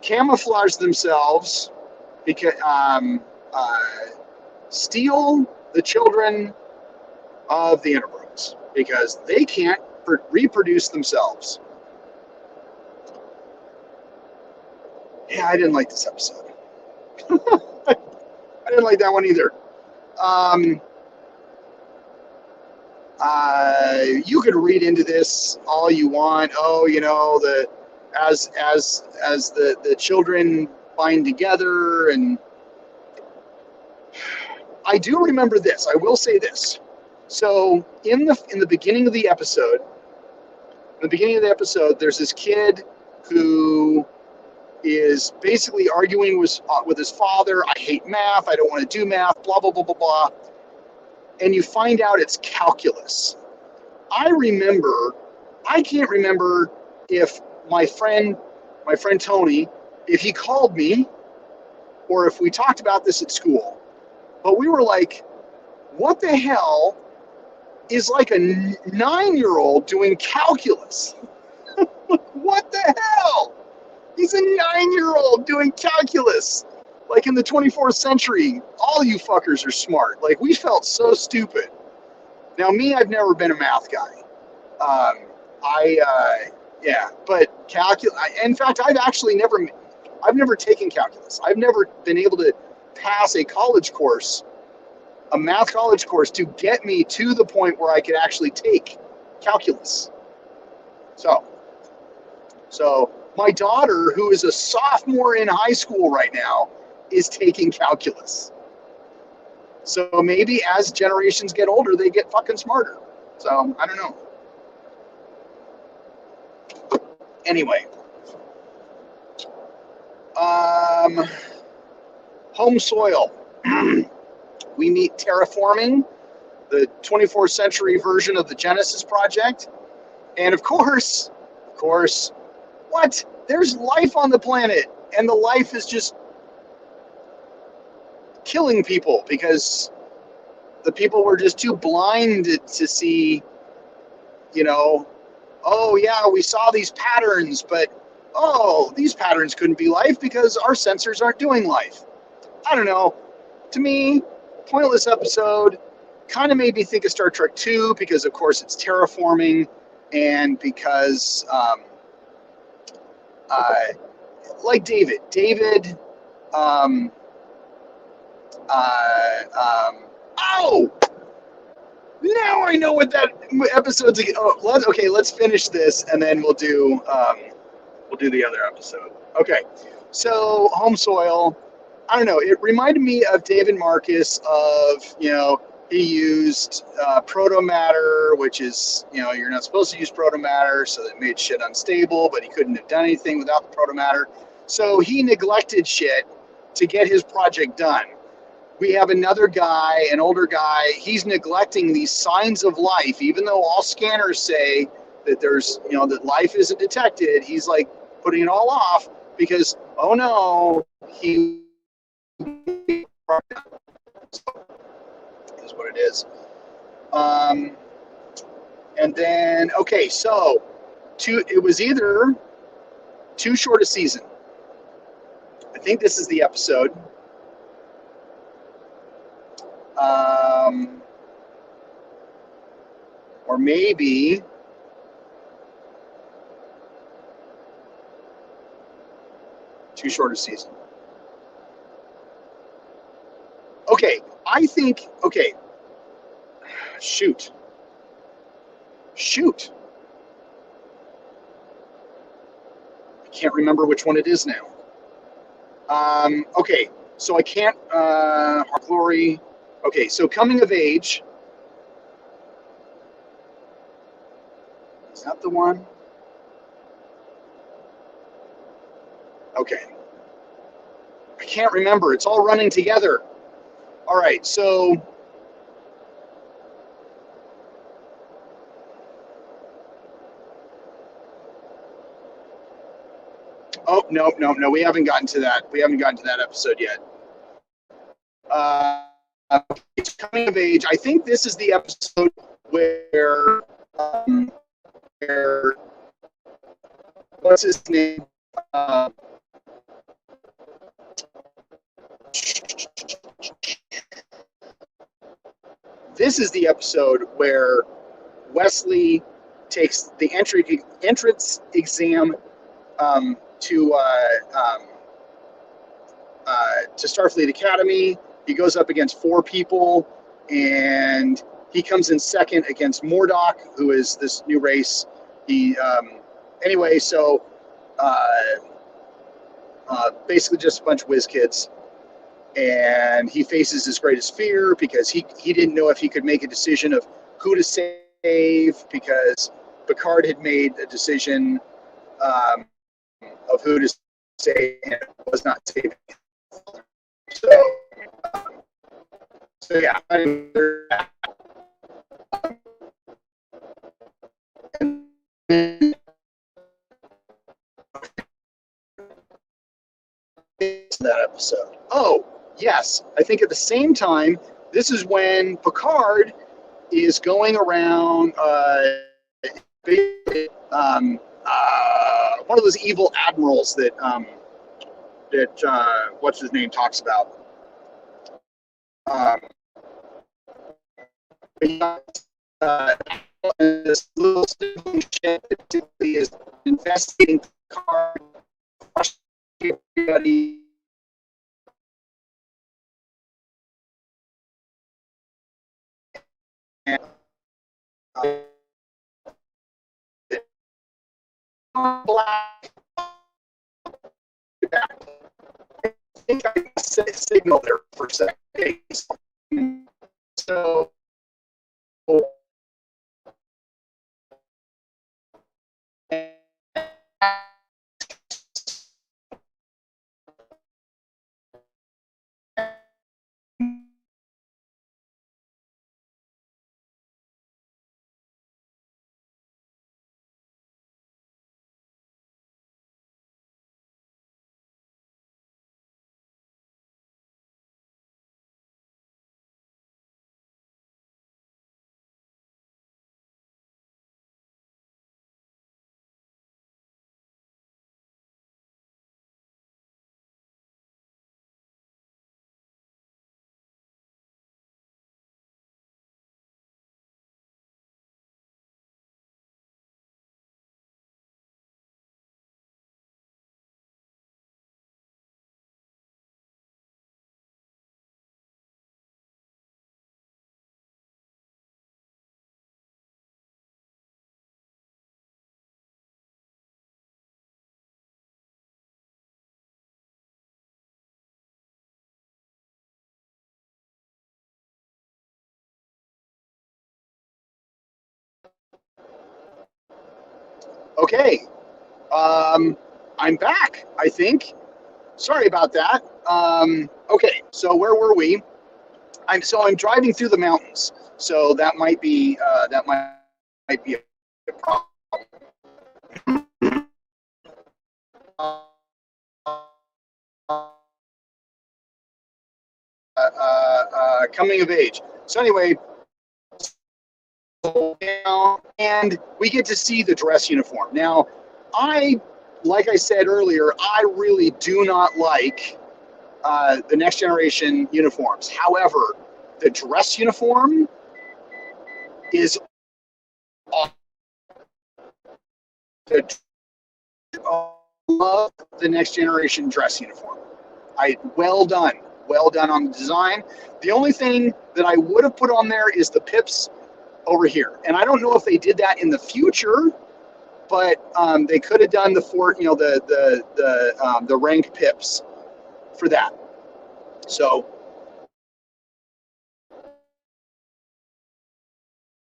S1: camouflaged themselves because steal the children of the Interbrook because they can't reproduce themselves. Yeah, I didn't like this episode. I didn't like that one either. You could read into this all you want. Oh, you know, the as the children bind together, and I do remember this. I will say this. So in the beginning of the episode, there's this kid who is basically arguing with his father. I hate math. I don't want to do math. Blah blah blah blah blah. And you find out it's calculus. I can't remember if my friend Tony, if he called me or if we talked about this at school. But we were like, what the hell is like a 9-year-old doing calculus? What the hell? He's a 9-year-old doing calculus. Like in the 24th century, all you fuckers are smart. Like we felt so stupid. Now me, I've never been a math guy. Yeah, but calculus. In fact, I've never taken calculus. I've never been able to pass a math college course to get me to the point where I could actually take calculus. So my daughter, who is a sophomore in high school right now, is taking calculus. So maybe as generations get older, they get fucking smarter. So I don't know. Anyway, home soil. We meet terraforming, the 24th century version of the Genesis project, and of course, what? There's life on the planet, and the life is just killing people because the people were just too blinded to see, you know, oh yeah, we saw these patterns, but oh, these patterns couldn't be life because our sensors aren't doing life. I don't know. To me, pointless episode. Kind of made me think of Star Trek 2 because, of course, it's terraforming and because, like David, um, oh, now I know what that episode's. Oh, okay, let's finish this and then we'll do the other episode. Okay, so home soil. I don't know. It reminded me of David Marcus of, you know, he used proto matter, which is, you know, you're not supposed to use proto matter, so that made shit unstable, but he couldn't have done anything without the proto matter. So he neglected shit to get his project done. We have another guy, an older guy, he's neglecting these signs of life, even though all scanners say that there's, you know, that life isn't detected. He's like putting it all off because, oh no, he is what it is. And then, okay, so it was either too short a season. I think this is the episode. Or maybe too short a season. Okay, I think, okay, shoot. I can't remember which one it is now. Okay, so I can't, Glory. Okay, so Coming of Age. Is that the one? Okay. I can't remember. It's all running together. All right, so oh, No. We haven't gotten to that. We haven't gotten to that episode yet. It's coming of age. I think this is the episode where where what's his name? This is the episode where Wesley takes the entrance exam to Starfleet Academy. He goes up against 4 people, and he comes in second against Mordock, who is this new race. He anyway, so basically just a bunch of whiz kids, and he faces his greatest fear because he didn't know if he could make a decision of who to save, because Picard had made a decision of who to save, and it was not saving. So yeah. That episode. Oh, yes. I think at the same time, this is when Picard is going around one of those evil admirals that what's his name talks about. This little ship that is investigating Picard, everybody. And, black. I think I signal there for a second. So. Okay, I'm back, I think. Sorry about that. Okay, so where were we? I'm driving through the mountains, so that might be a problem. Coming of age. So anyway, and we get to see the dress uniform. Now, like I said earlier, I really do not like the Next Generation uniforms. However, the dress uniform is awesome. I love the Next Generation dress uniform. Well done on the design. The only thing that I would have put on there is the pips over here, and I don't know if they did that in the future, but they could have done the rank pips for that. So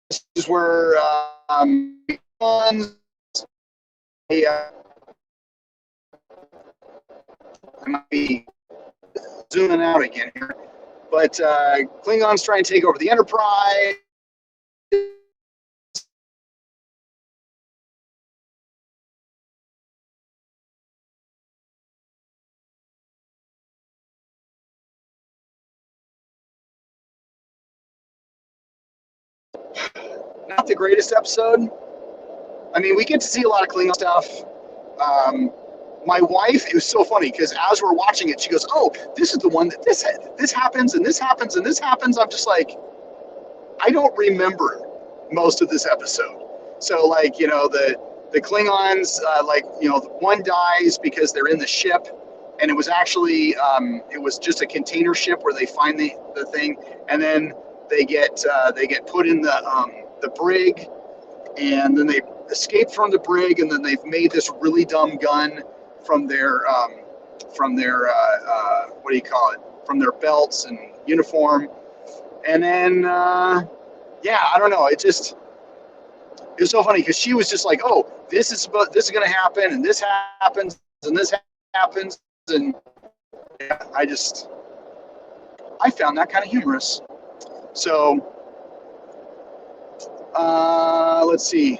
S1: this is where I might be zooming out again here, but Klingons try and take over the Enterprise. not the greatest episode. I mean, we get to see a lot of Klingon stuff. My wife, it was so funny because as we're watching it, she goes, "Oh, this is the one that this happens and this happens and this happens." I'm just like, I don't remember most of this episode. So like, you know, the Klingons, like, you know, one dies because they're in the ship, and it was actually it was just a container ship where they find the thing, and then they get put in the brig, and then they escape from the brig, and then they've made this really dumb gun from their what do you call it? From their belts and uniform, and then yeah, I don't know. It was so funny because she was just like, "Oh, this is going to happen, and this happens, and this happens," and yeah, I found that kind of humorous. So let's see.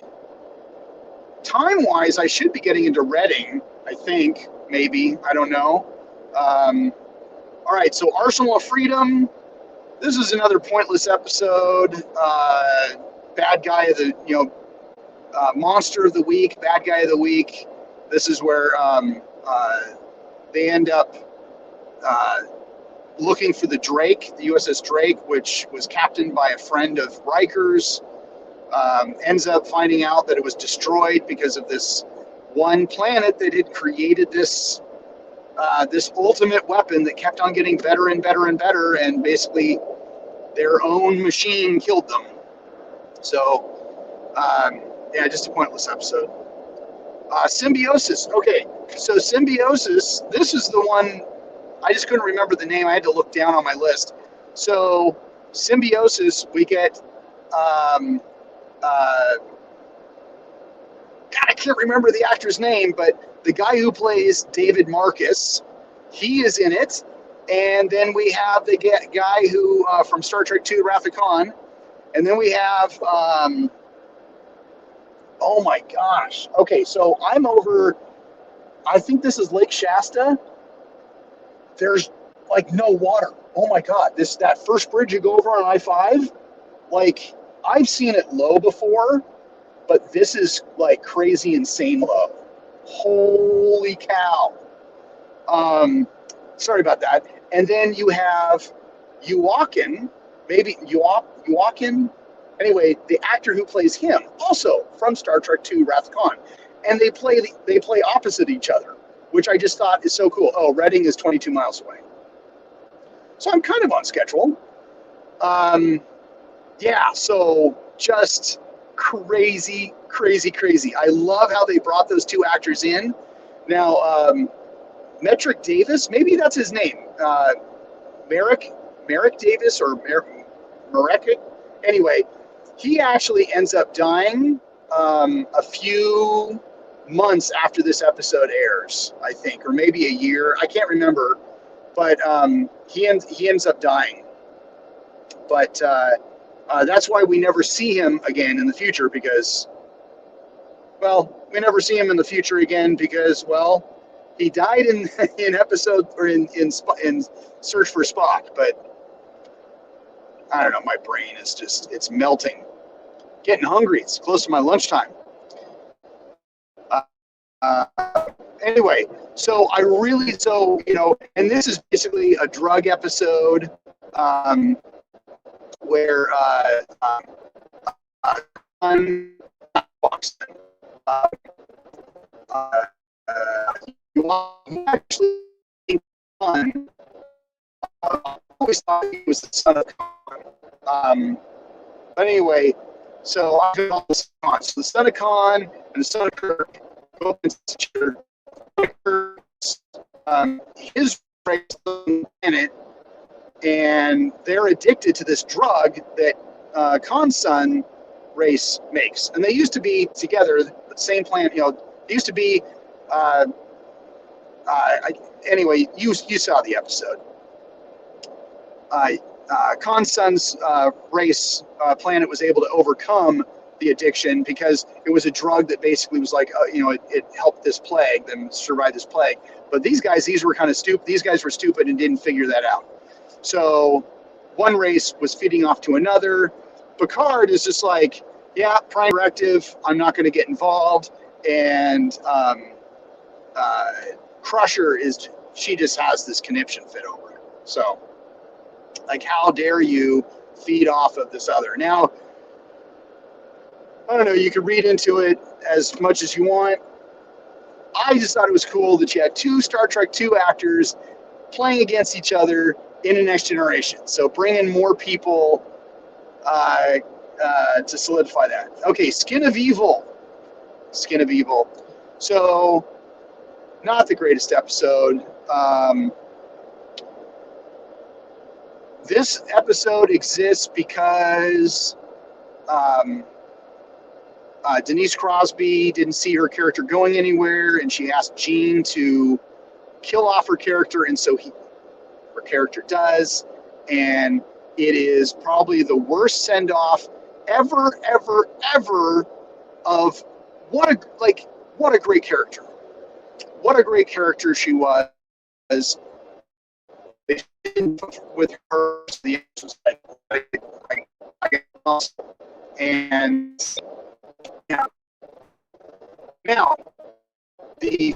S1: Time-wise, I should be getting into Reading. I think, maybe, I don't know. All right, so Arsenal of Freedom. This is another pointless episode. Bad guy of the, monster of the week, bad guy of the week. This is where they end up looking for the Drake, the USS Drake, which was captained by a friend of Riker's. Ends up finding out that it was destroyed because of this one planet that had created this ultimate weapon that kept on getting better and better and better, and basically their own machine killed them. So yeah, just a pointless episode. Symbiosis. Okay, so Symbiosis, this is the one, I just couldn't remember the name. I had to look down on my list. So Symbiosis, we get God, I can't remember the actor's name, but the guy who plays David Marcus, he is in it. And then we have the guy who from Star Trek II, Wrath of Khan. And then we have, oh my gosh. Okay, so I'm over, I think this is Lake Shasta. There's like no water. Oh my God, that first bridge you go over on I-5, like I've seen it low before, but this is like crazy insane low. Holy cow. Sorry about that. And then you have Joaquin, anyway, the actor who plays him, also from Star Trek II, Wrath of Khan. And they play opposite each other, which I just thought is so cool. Oh, Reading is 22 miles away. So I'm kind of on schedule. Yeah, so just crazy, crazy, crazy. I love how they brought those two actors in. Now, Metric Davis, maybe that's his name. Merrick Davis or Merrick. Anyway, he actually ends up dying a few months after this episode airs, I think, or maybe a year. I can't remember, but he ends up dying. But that's why we never see him again in the future because, well, we never see him in the future again because, well, he died in episode or in Search for Spock. But I don't know, my brain is just, it's melting. Getting hungry. It's close to my lunchtime. Anyway, so and this is basically a drug episode where actually I always thought he was the son of Khan. But anyway, so I got all this on. So the son of Khan and the son of Kirk go up into his race in it, and they're addicted to this drug that Khan's son race makes. And they used to be together, the same plant, they used to be, anyway, you saw the episode. Khan's son's race planet was able to overcome the addiction because it was a drug that basically was like, it helped them survive this plague. But these were kind of stupid. These guys were stupid and didn't figure that out. So one race was feeding off to another. Picard is just like, yeah, Prime Directive, I'm not going to get involved. And Crusher she just has this conniption fit over it. So, like, how dare you feed off of this other? Now, I don't know, you could read into it as much as you want. I just thought it was cool that you had two Star Trek 2 actors playing against each other in the Next Generation. So bringing more people to solidify that. Okay, Skin of Evil. Skin of Evil. So, not the greatest episode. This episode exists because Denise Crosby didn't see her character going anywhere, and she asked Gene to kill off her character, and so her character does, and it is probably the worst send-off ever of what a great character. What a great character she was. With her, and now the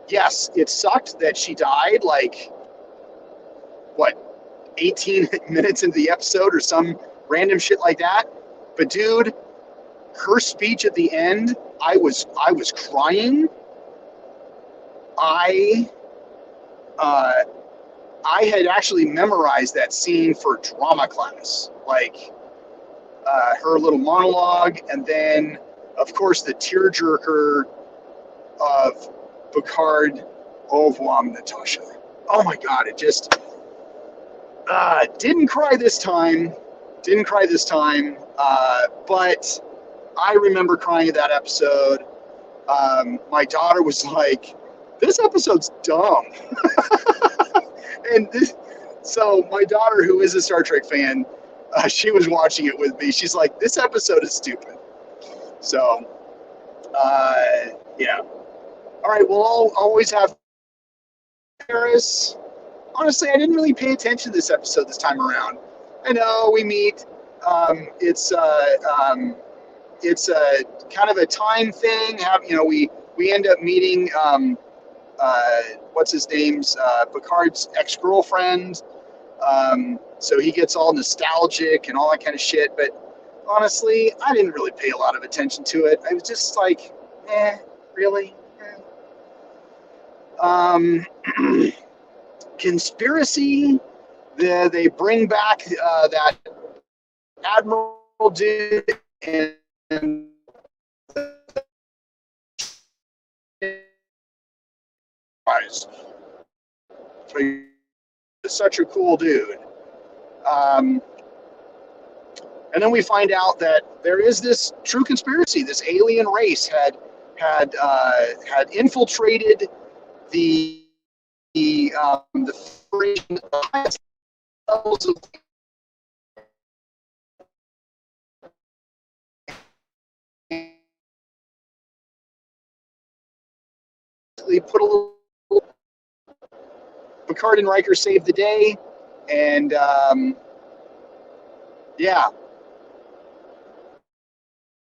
S1: yes, it sucked that she died like what 18 minutes into the episode or some random shit like that. But dude, her speech at the end, I was crying. I had actually memorized that scene for drama class, like her little monologue, and then, of course, the tearjerker of Picard, au revoir, Natasha. Oh my God, it just didn't cry this time. Didn't cry this time, but I remember crying at that episode. My daughter was like, "This episode's dumb," and so my daughter, who is a Star Trek fan, she was watching it with me. She's like, "This episode is stupid." So, yeah. All right. Well, I'll always have Paris. Honestly, I didn't really pay attention to this episode this time around. I know we meet. It's a kind of a time thing. We end up meeting what's his name's Picard's ex-girlfriend. So he gets all nostalgic and all that kind of shit. But honestly, I didn't really pay a lot of attention to it. I was just like, really? Conspiracy. They bring back that Admiral dude and such a cool dude. And then we find out that there is this true conspiracy. This alien race had infiltrated the highest levels of they put a little Picard and Riker saved the day, and yeah,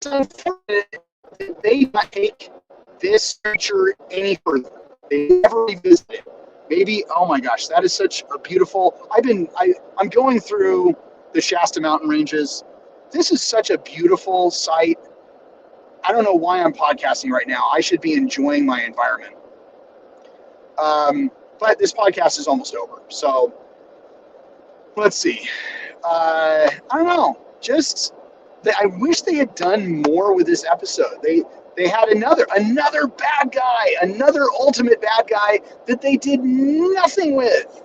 S1: it's unfortunate that they not take this creature any further. They never revisit it. Maybe, oh my gosh, that is such a beautiful. I'm going through the Shasta Mountain ranges. This is such a beautiful sight. I don't know why I'm podcasting right now. I should be enjoying my environment. But this podcast is almost over. So let's see. I don't know. I wish they had done more with this episode. They had another bad guy, another ultimate bad guy that they did nothing with.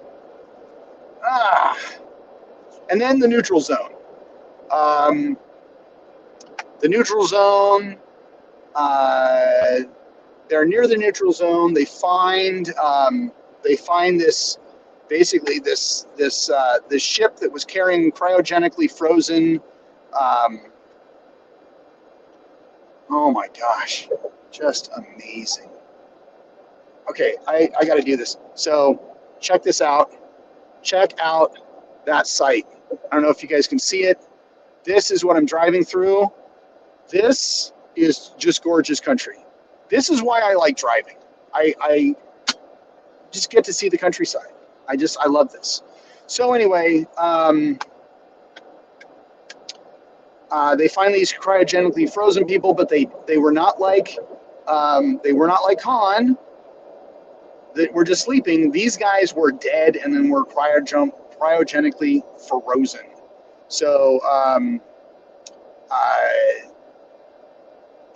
S1: And then the neutral zone. The neutral zone. They're near the neutral zone. They find this this ship that was carrying cryogenically frozen. Oh my gosh, just amazing. Okay, I got to do this. So check this out. Check out that site. I don't know if you guys can see it. This is what I'm driving through. This is just gorgeous country. This is why I like driving. I just get to see the countryside. I love this. So anyway, they find these cryogenically frozen people, but they were not like Han, that were just sleeping. These guys were dead and then were cryogenically frozen. So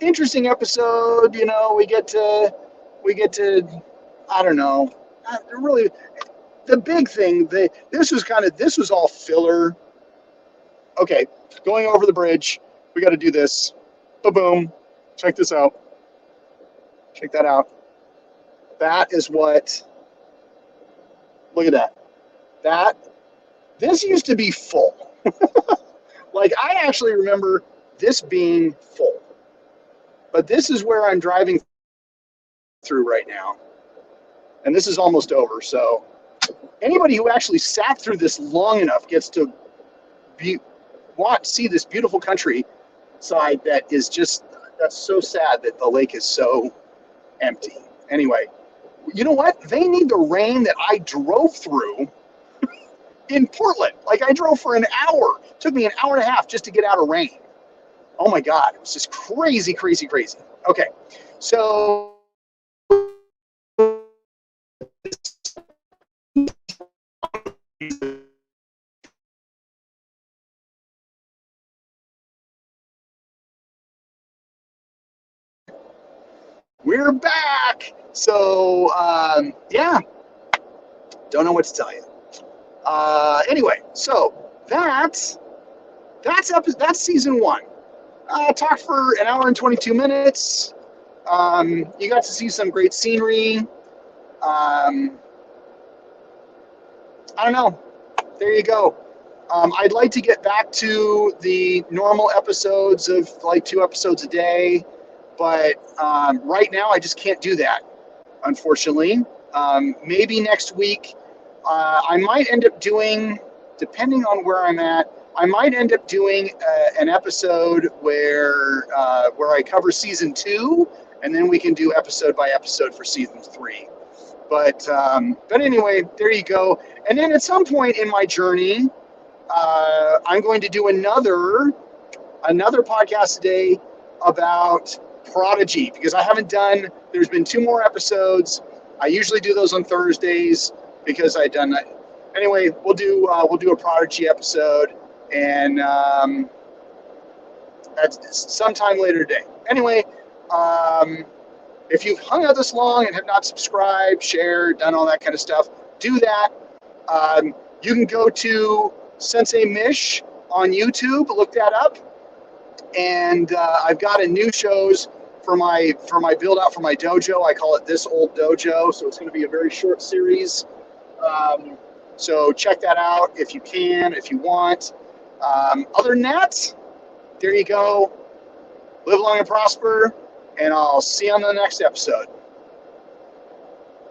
S1: interesting episode. You know, we get to I don't know, really the big thing. This was all filler. Okay, going over the bridge. We got to do this. Boom. Check this out. Check that out. That is what. Look at that. This used to be full. Like, I actually remember this being full. But this is where I'm driving through right now. And this is almost over. So anybody who actually sat through this long enough gets to see this beautiful countryside that is just, that's so sad that the lake is so empty. Anyway, you know what? They need the rain that I drove through in Portland. Like, I drove for an hour. It took me an hour and a half just to get out of rain. Oh my God, it was just crazy. Okay, so we're back. So yeah, don't know what to tell you. Anyway, so that's season 1. Talked for an hour and 22 minutes. You got to see some great scenery. I don't know. There you go. I'd like to get back to the normal episodes of like 2 episodes a day, but right now I just can't do that, unfortunately. Maybe next week I might end up doing, depending on where I'm at, I might end up doing an episode where I cover season 2, and then we can do episode by episode for season 3. But anyway, there you go. And then at some point in my journey, I'm going to do another podcast today about Prodigy, because I haven't done. There's been 2 more episodes. I usually do those on Thursdays because I've done that. Anyway, we'll do a Prodigy episode. And that's sometime later today. Anyway, if you've hung out this long and have not subscribed, shared, done all that kind of stuff, do that. You can go to Sensei Mish on YouTube, look that up. And I've got a new shows for my build out for my dojo. I call it This Old Dojo, so it's going to be a very short series. So check that out if you can, if you want. Other than that, there you go. Live long and prosper, and I'll see you on the next episode.